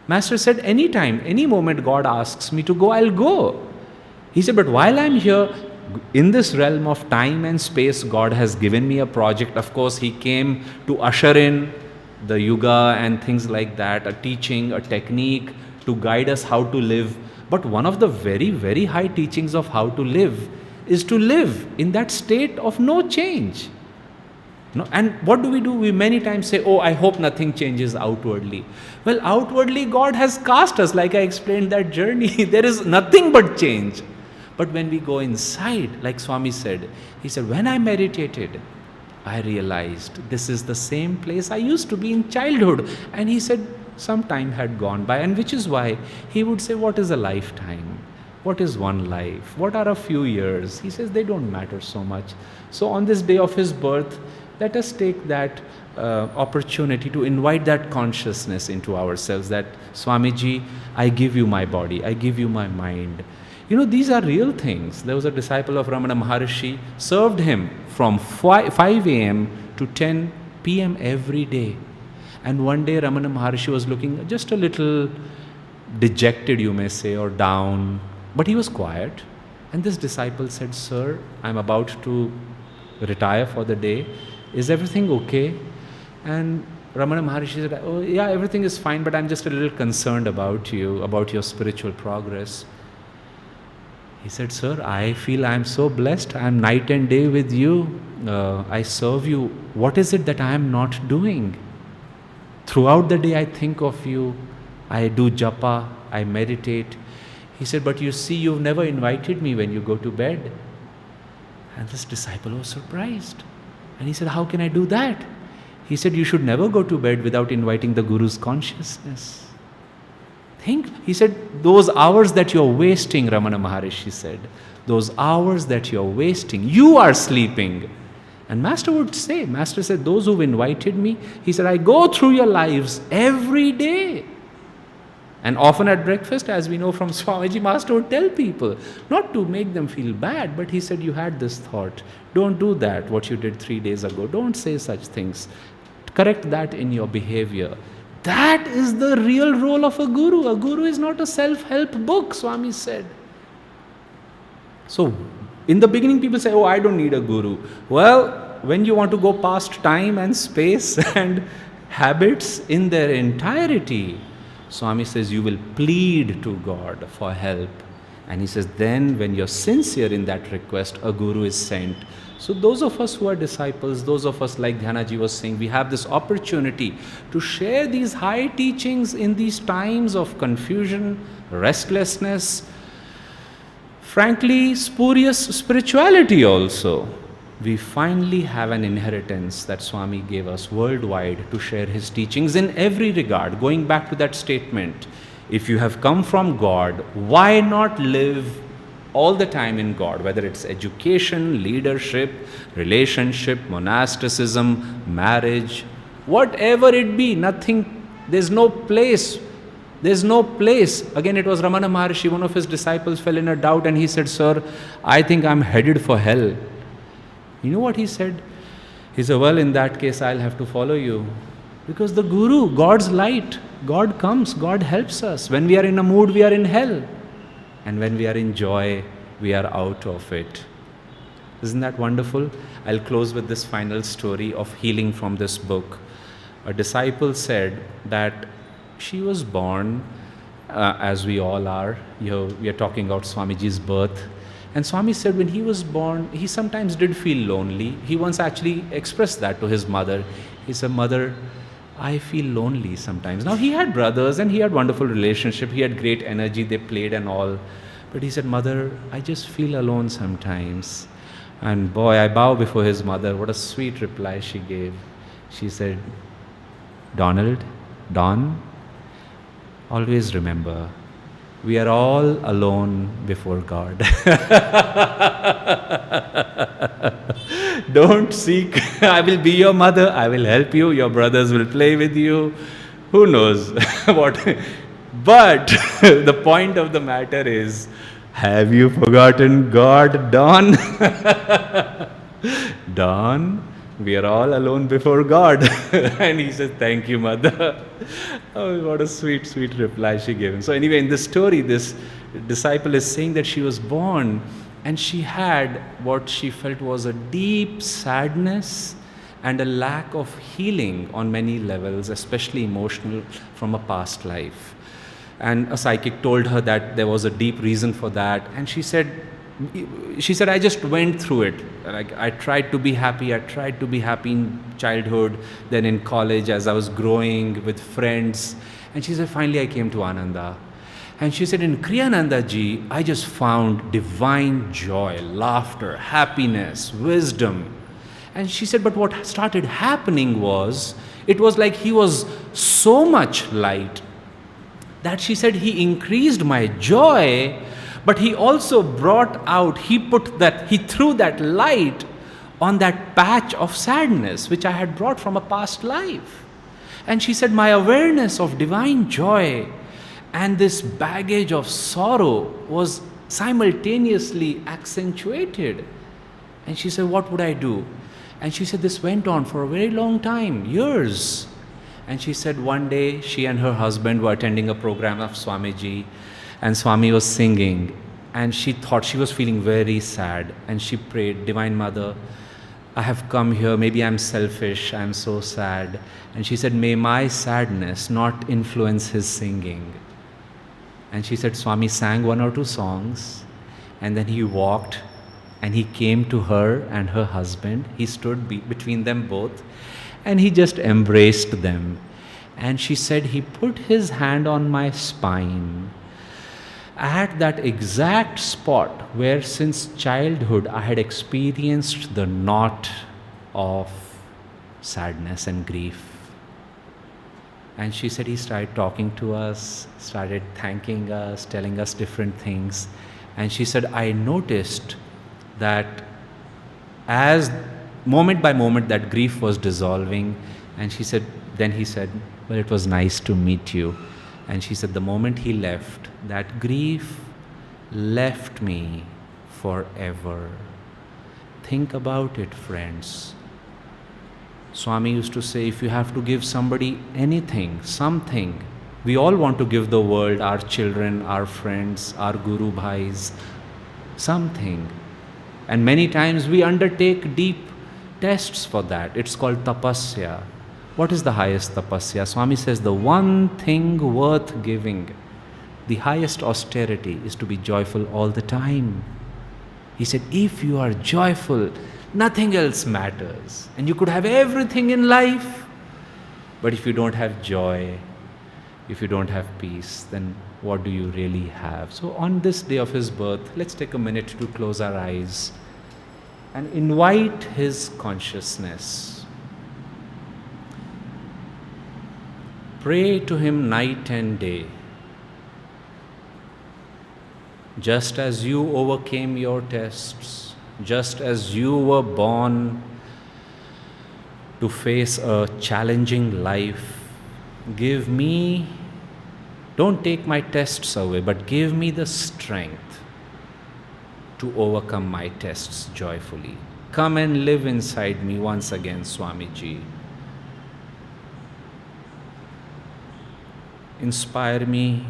Master said, anytime, any moment God asks me to go, I'll go. He said, but while I'm here, in this realm of time and space, God has given me a project. Of course, He came to usher in the yuga and things like that, a teaching, a technique to guide us how to live. But one of the very, very high teachings of how to live is to live in that state of no change. No, and what do? We many times say, oh, I hope nothing changes outwardly. Well, outwardly God has cast us, like I explained that journey. There is nothing but change. But when we go inside, like Swami said, he said, when I meditated, I realized this is the same place I used to be in childhood. And he said, some time had gone by, and which is why he would say, what is a lifetime? What is one life? What are a few years? He says, they don't matter so much. So on this day of his birth, let us take that opportunity to invite that consciousness into ourselves, that Swamiji, I give you my body, I give you my mind. You know, these are real things. There was a disciple of Ramana Maharshi, served him from 5 a.m. to 10 p.m. every day. And one day Ramana Maharshi was looking just a little dejected, you may say, or down, but he was quiet. And this disciple said, sir, I'm about to retire for the day. Is everything okay? And Ramana Maharshi said, oh yeah, everything is fine, but I'm just a little concerned about you, about your spiritual progress. He said, "Sir, I feel I am so blessed. I am night and day with you. I serve you. What is it that I am not doing? Throughout the day I think of you. I do japa, I meditate." He said, "But you see, you've never invited me when you go to bed." And this disciple was surprised. And he said, "How can I do that?" He said, "You should never go to bed without inviting the Guru's consciousness. Think," he said, "those hours that you're wasting," Ramana Maharishi said, "those hours that you're wasting, you are sleeping." And Master would say, Master said, "Those who've invited me," he said, "I go through your lives every day." And often at breakfast, as we know from Swamiji, Master would tell people, not to make them feel bad, but he said, "You had this thought. Don't do that, what you did 3 days ago. Don't say such things. Correct that in your behavior." That is the real role of a guru. A guru is not a self-help book, Swami said. So, in the beginning, people say, "Oh, I don't need a guru." Well, when you want to go past time and space and habits in their entirety, Swami says you will plead to God for help. And he says, then when you're sincere in that request, a guru is sent. So those of us who are disciples, those of us, like Dhyanaji was saying, we have this opportunity to share these high teachings in these times of confusion, restlessness, frankly, spurious spirituality also. We finally have an inheritance that Swami gave us worldwide to share his teachings in every regard. Going back to that statement, if you have come from God, why not live all the time in God, whether it's education, leadership, relationship, monasticism, marriage, whatever it be, nothing, there's no place. There's no place. Again, it was Ramana Maharshi, one of his disciples fell in a doubt and he said, "Sir, I think I'm headed for hell." You know what he said? He said, "Well, in that case, I'll have to follow you." Because the Guru, God's light, God comes, God helps us. When we are in a mood, we are in hell. And when we are in joy, we are out of it. Isn't that wonderful? I'll close with this final story of healing from this book. A disciple said that she was born, as we all are. We are talking about Swamiji's birth. And Swami said when he was born, he sometimes did feel lonely. He once actually expressed that to his mother. He said, "Mother, I feel lonely sometimes." Now he had brothers and he had wonderful relationship. He had great energy. They played and all. But he said, "Mother, I just feel alone sometimes." And boy, I bow before his mother. What a sweet reply she gave. She said, Don, always remember, we are all alone before God. Don't seek, I will be your mother, I will help you, your brothers will play with you. Who knows what? But the point of the matter is, have you forgotten God, Don? Don, we are all alone before God. And he says, "Thank you, mother." Oh, what a sweet, sweet reply she gave him. So anyway, in this story, this disciple is saying that she was born and she had what she felt was a deep sadness and a lack of healing on many levels, especially emotional, from a past life. And a psychic told her that there was a deep reason for that. And she said, "I just went through it. Like, I tried to be happy. I tried to be happy in childhood, then in college as I was growing with friends." And she said, "Finally I came to Ananda." And she said, "In Kriyananda ji, I just found divine joy, laughter, happiness, wisdom." And she said, "But what started happening was, it was like he was so much light that," she said, "he increased my joy, but he also brought out, he threw that light on that patch of sadness which I had brought from a past life." And she said, "My awareness of divine joy and this baggage of sorrow was simultaneously accentuated." And she said, "What would I do?" And she said, "This went on for a very long time, years." And she said one day she and her husband were attending a program of Swamiji, and Swami was singing, and she thought, she was feeling very sad, and she prayed, "Divine Mother, I have come here, maybe I'm selfish, I'm so sad." And she said, "May my sadness not influence his singing." And she said Swami sang 1 or 2 songs, And then he walked and he came to her and her husband. He stood between them both and he just embraced them. And she said, he put his hand on my spine at that exact spot where since childhood I had experienced the knot of sadness and grief. And she said he started talking to us, started thanking us, telling us different things. And she said, I noticed that as moment by moment that grief was dissolving. And she said, then he said, well, it was nice to meet you. And she said, the moment he left, that grief left me forever. Think about it, friends. Swami used to say, if you have to give somebody anything, something, we all want to give the world, our children, our friends, our Guru Bhais, something. And many times we undertake deep tests for that. It's called tapasya. What is the highest tapasya? Swami says the one thing worth giving, the highest austerity, is to be joyful all the time. He said, if you are joyful, nothing else matters. And you could have everything in life. But if you don't have joy, if you don't have peace, then what do you really have? So on this day of his birth, let's take a minute to close our eyes and invite his consciousness. Pray to him night and day. Just as you overcame your tests, just as you were born to face a challenging life, give me, don't take my tests away, but give me the strength to overcome my tests joyfully. Come and live inside me once again, Swamiji. Inspire me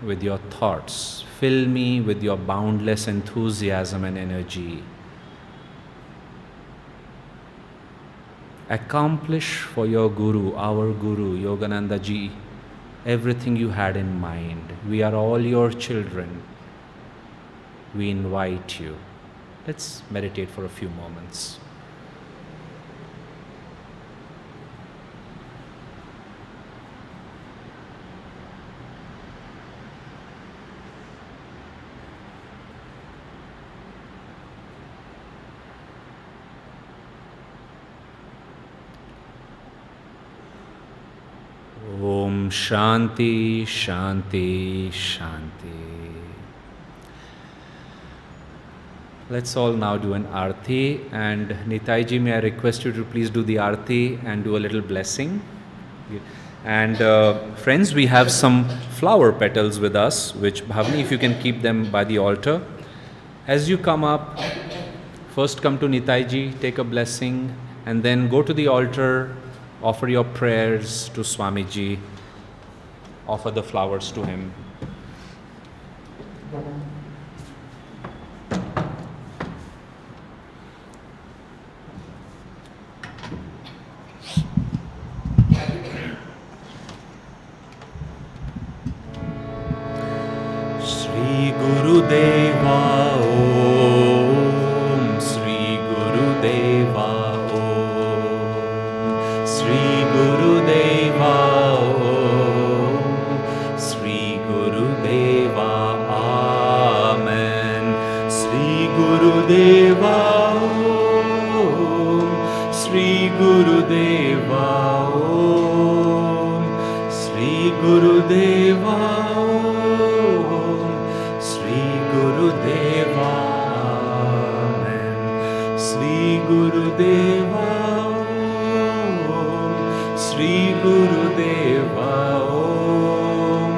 with your thoughts. Fill me with your boundless enthusiasm and energy. Accomplish for your Guru, our Guru, Yogananda Ji, everything you had in mind. We are all your children. We invite you. Let's meditate for a few moments. Om Shanti, Shanti, Shanti. Let's all now do an arti, and Nitaiji, may I request you to please do the arti and do a little blessing. And friends, we have some flower petals with us, which Bhavani, if you can keep them by the altar. As you come up, first come to Nitaiji, take a blessing, and then go to the altar, offer your prayers to Swamiji, offer the flowers to him. Shri Guru Deva Om, Shri Guru Deva Om, Shri Guru Deva Om, Shri Guru Deva, Amen. Shri Guru Deva Om, Shri Guru Deva Om, Shri Guru Deva Deva, Amen. Shri Guru Deva Om, Shri Guru Deva Om,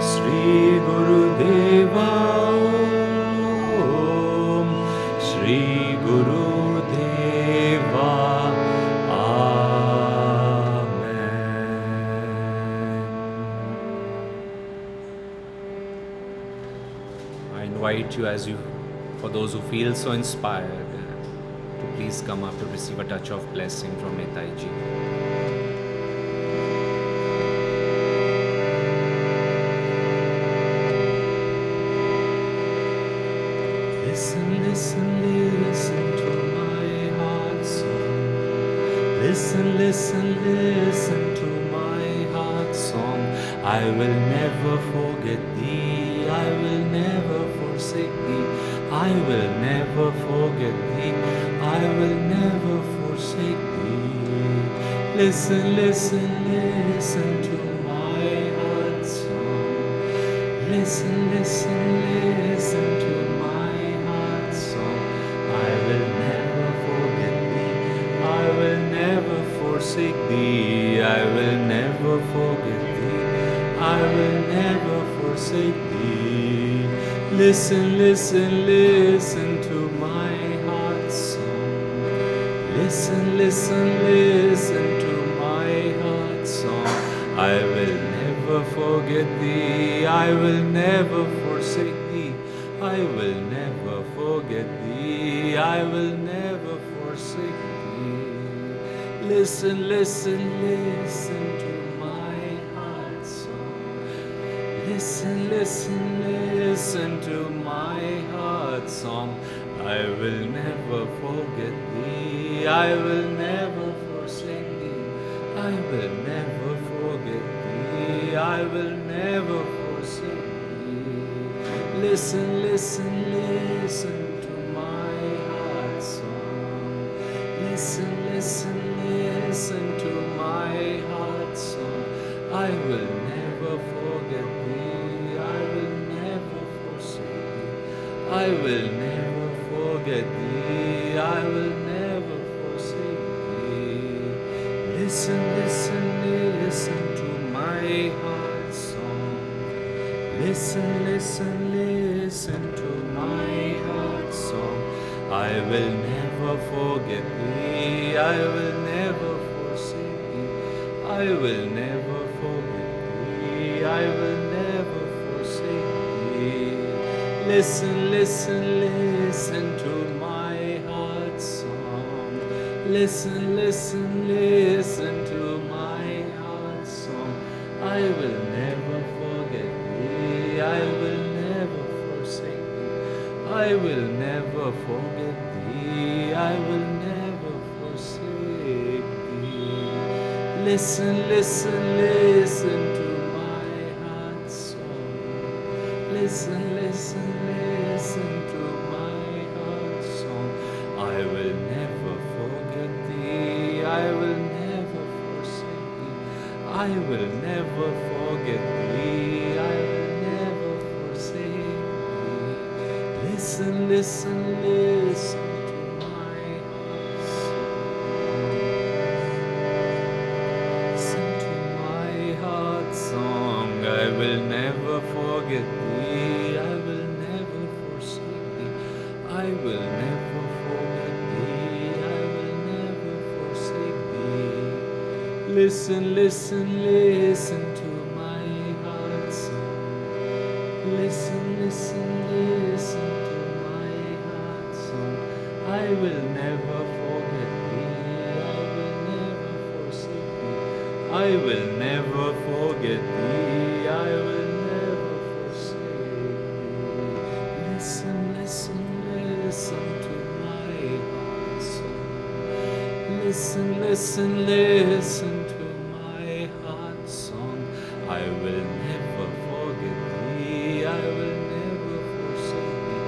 Shri Guru Deva Om, Shri Guru Deva, invite you, as you, for those who feel so inspired, to please come up to receive a touch of blessing from Nitaiji. listen, listen to my heart song. Listen, listen, listen to my heart song. I will never forget thee, I will never forsake thee. I will never forget thee, I will never forsake thee. Listen, listen, listen to my heart song. Listen, listen, listen to my heart song. I will never forget thee, I will never forsake thee. I will never forget thee, I will never forsake thee. Listen, listen, listen to my heart song. Listen, listen, listen to my heart song. I will never forget thee, I will never forsake thee. I will never forget thee, I will never forsake thee. Listen, listen, listen to my heart song. Listen, listen, listen to my heart song. I will never forget thee, I will never forsake thee. I will never forget thee, I will never forsake thee. Listen, listen, listen to my heart song. Listen, listen, listen to my heart song. I will never forget thee, I will never forsake thee. I will never forget thee, I will never forsake thee. Listen, listen, listen to my heart song. Listen, listen, listen to my heart song. I will never forget thee, I will never forsake thee. I will never forget thee, I will never forsake thee. Listen, listen, listen to my heart song. Listen, listen, listen to my heart song. I will never forget thee, I will never forsake thee. I will never forget thee, I will never forsake thee. Listen, listen, listen to my heart song. Listen, listen, listen to my heart song. I will never forget thee, I will never forsake thee. I will never forget thee, I will never forsake thee. Listen, listen, listen to my heart song. Listen to my heart song. I will never forget thee, I will never forsake thee. I will never forget thee, I will never forsake thee. Listen, listen, listen to my heart song. Listen, listen, listen to my heart song. I will never forget thee, I will never forsake thee. I will never forget thee, I will never forsake thee. Listen, listen, listen to my heart song. Listen, listen, listen to my heart song. I will never forget thee, I will never forsake thee.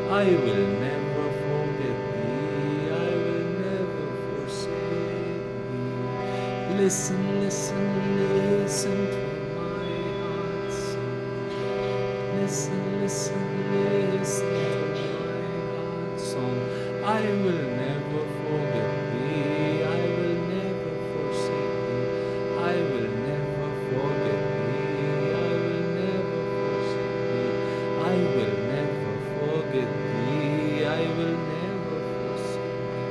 I will never forget thee, I will never forsake thee. Listen, listen, listen to my heart song. Listen, listen, listen to my heart song. I will never forget thee, I will never forsake thee. I will never forget thee, I will never forsake thee. I will never forget thee, I will never forsake thee.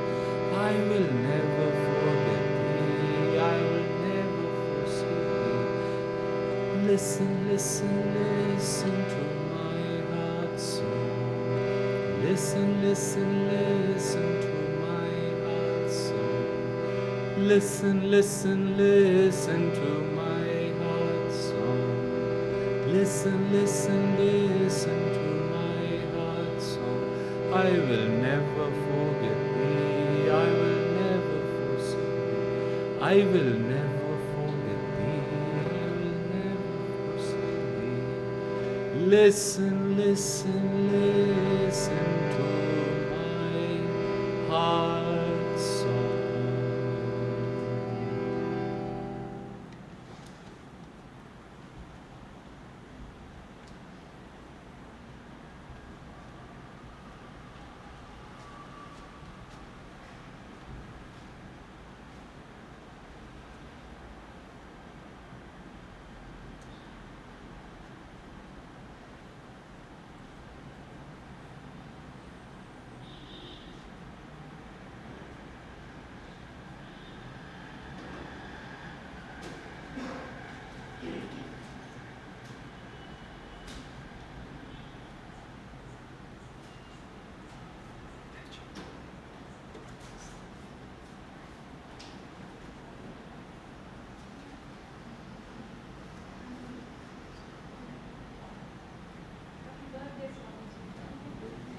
I will never forget thee, I will never forsake thee. Listen, listen, listen to my heart song. Listen, listen, listen to my heart song. Listen, listen, listen to my heart song. Listen, listen, listen to my heart song. I will never forget thee. I will never forsake thee. I will never forget thee. I will never forsake thee. Listen, listen, listen to my heart's song.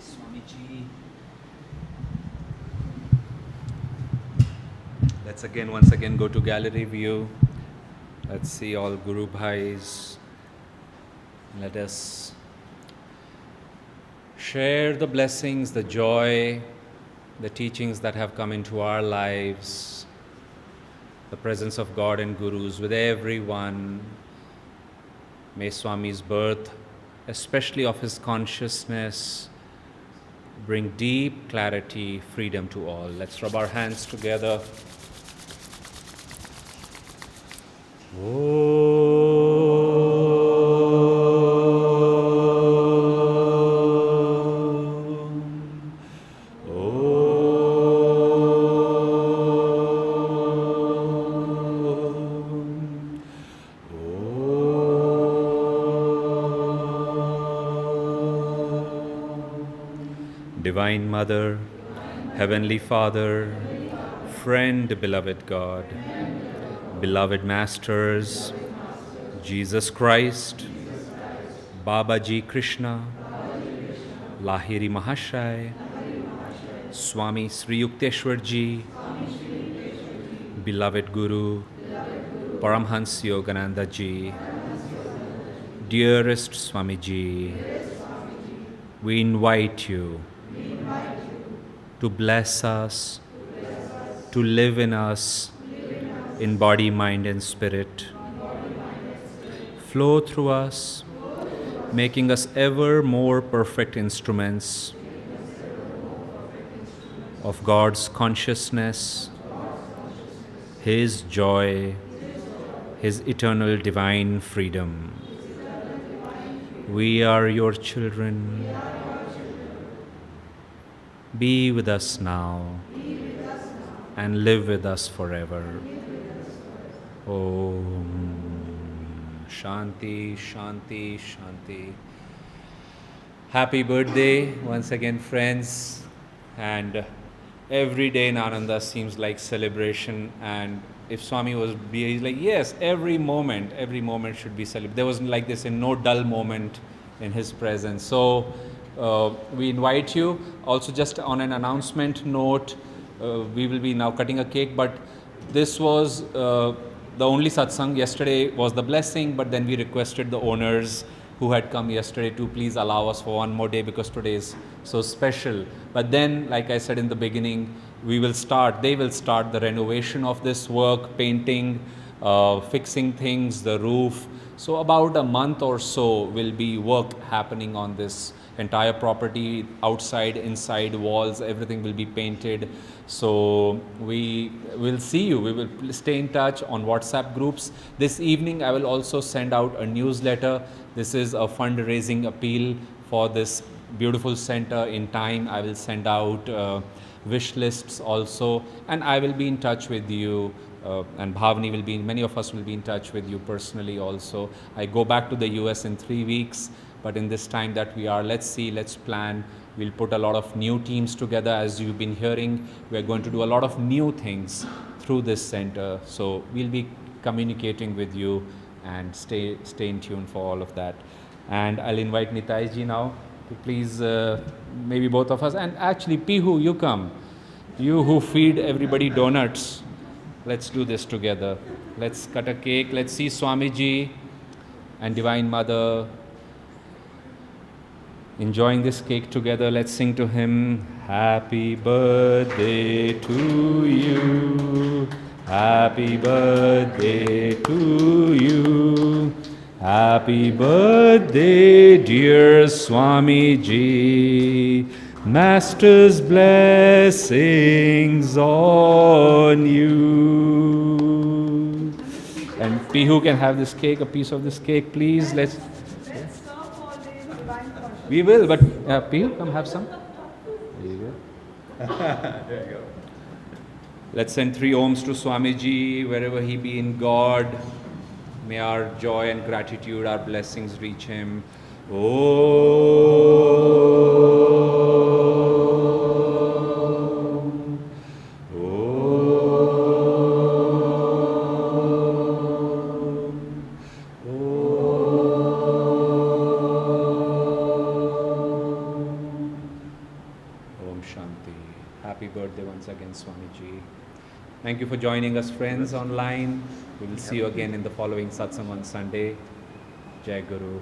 Swamiji. Let's once again go to gallery view. Let's see all Guru Bhais. Let us share the blessings, the joy, the teachings that have come into our lives, the presence of God and Gurus with everyone. May Swami's birth, especially of his consciousness, bring deep clarity, freedom to all. Let's rub our hands together. Divine Mother, Heavenly Father, friend, beloved God, beloved Masters, Jesus Christ, Babaji Krishna, Lahiri Mahashai, Swami Sri Yukteswarji, beloved Guru, Paramhans Yogananda Ji, dearest Swamiji, we invite you to bless us, to live in us, in body, mind, and spirit. Flow through us, making us ever more perfect instruments of God's consciousness, His joy, His eternal divine freedom. We are your children. Be with us now and live with us forever. Om Shanti, Shanti, Shanti. Happy birthday once again, friends. And every day in Ananda seems like celebration. And if Swami was, he's like, yes, every moment should be celebrated. There was like this, no dull moment in his presence. So we invite you. Also, just on an announcement note, we will be now cutting a cake, but this was the only satsang. Yesterday was the blessing, but then we requested the owners who had come yesterday to please allow us for one more day because today is so special. But then, like I said in the beginning, they will start the renovation of this work, painting, fixing things, the roof. So about a month or so will be work happening on this entire property, outside, inside, walls, everything will be painted. So we will see you. We will stay in touch on WhatsApp groups. This evening I will also send out a newsletter. This is a fundraising appeal for this beautiful center. In time I will send out wish lists also, and I will be in touch with you. And Bhavani will be, many of us will be in touch with you personally also. I go back to the US in 3 weeks, but in this time that we are, let's see, let's plan. We'll put a lot of new teams together. As you've been hearing, we're going to do a lot of new things through this center. So we'll be communicating with you and stay in tune for all of that. And I'll invite Nitayji now. to please, maybe both of us. And actually, Pihu, you come. You who feed everybody donuts. Let's do this together. Let's cut a cake. Let's see Swamiji and Divine Mother enjoying this cake together. Let's sing to him. Happy birthday to you. Happy birthday to you. Happy birthday, dear Swamiji. Master's blessings on you. And Pihu can have this cake, a piece of this cake, please. Let's stop all day with divine consciousness. We will, but Pihu, come have some. There you go. There you go. Let's send 3 ohms to Swamiji, wherever he be in God. May our joy and gratitude, our blessings reach him. Om. Om. Om Shanti. Happy birthday once again, Swamiji. Thank you for joining us, friends, online. We will see you again in the following satsang on Sunday. Jai Guru.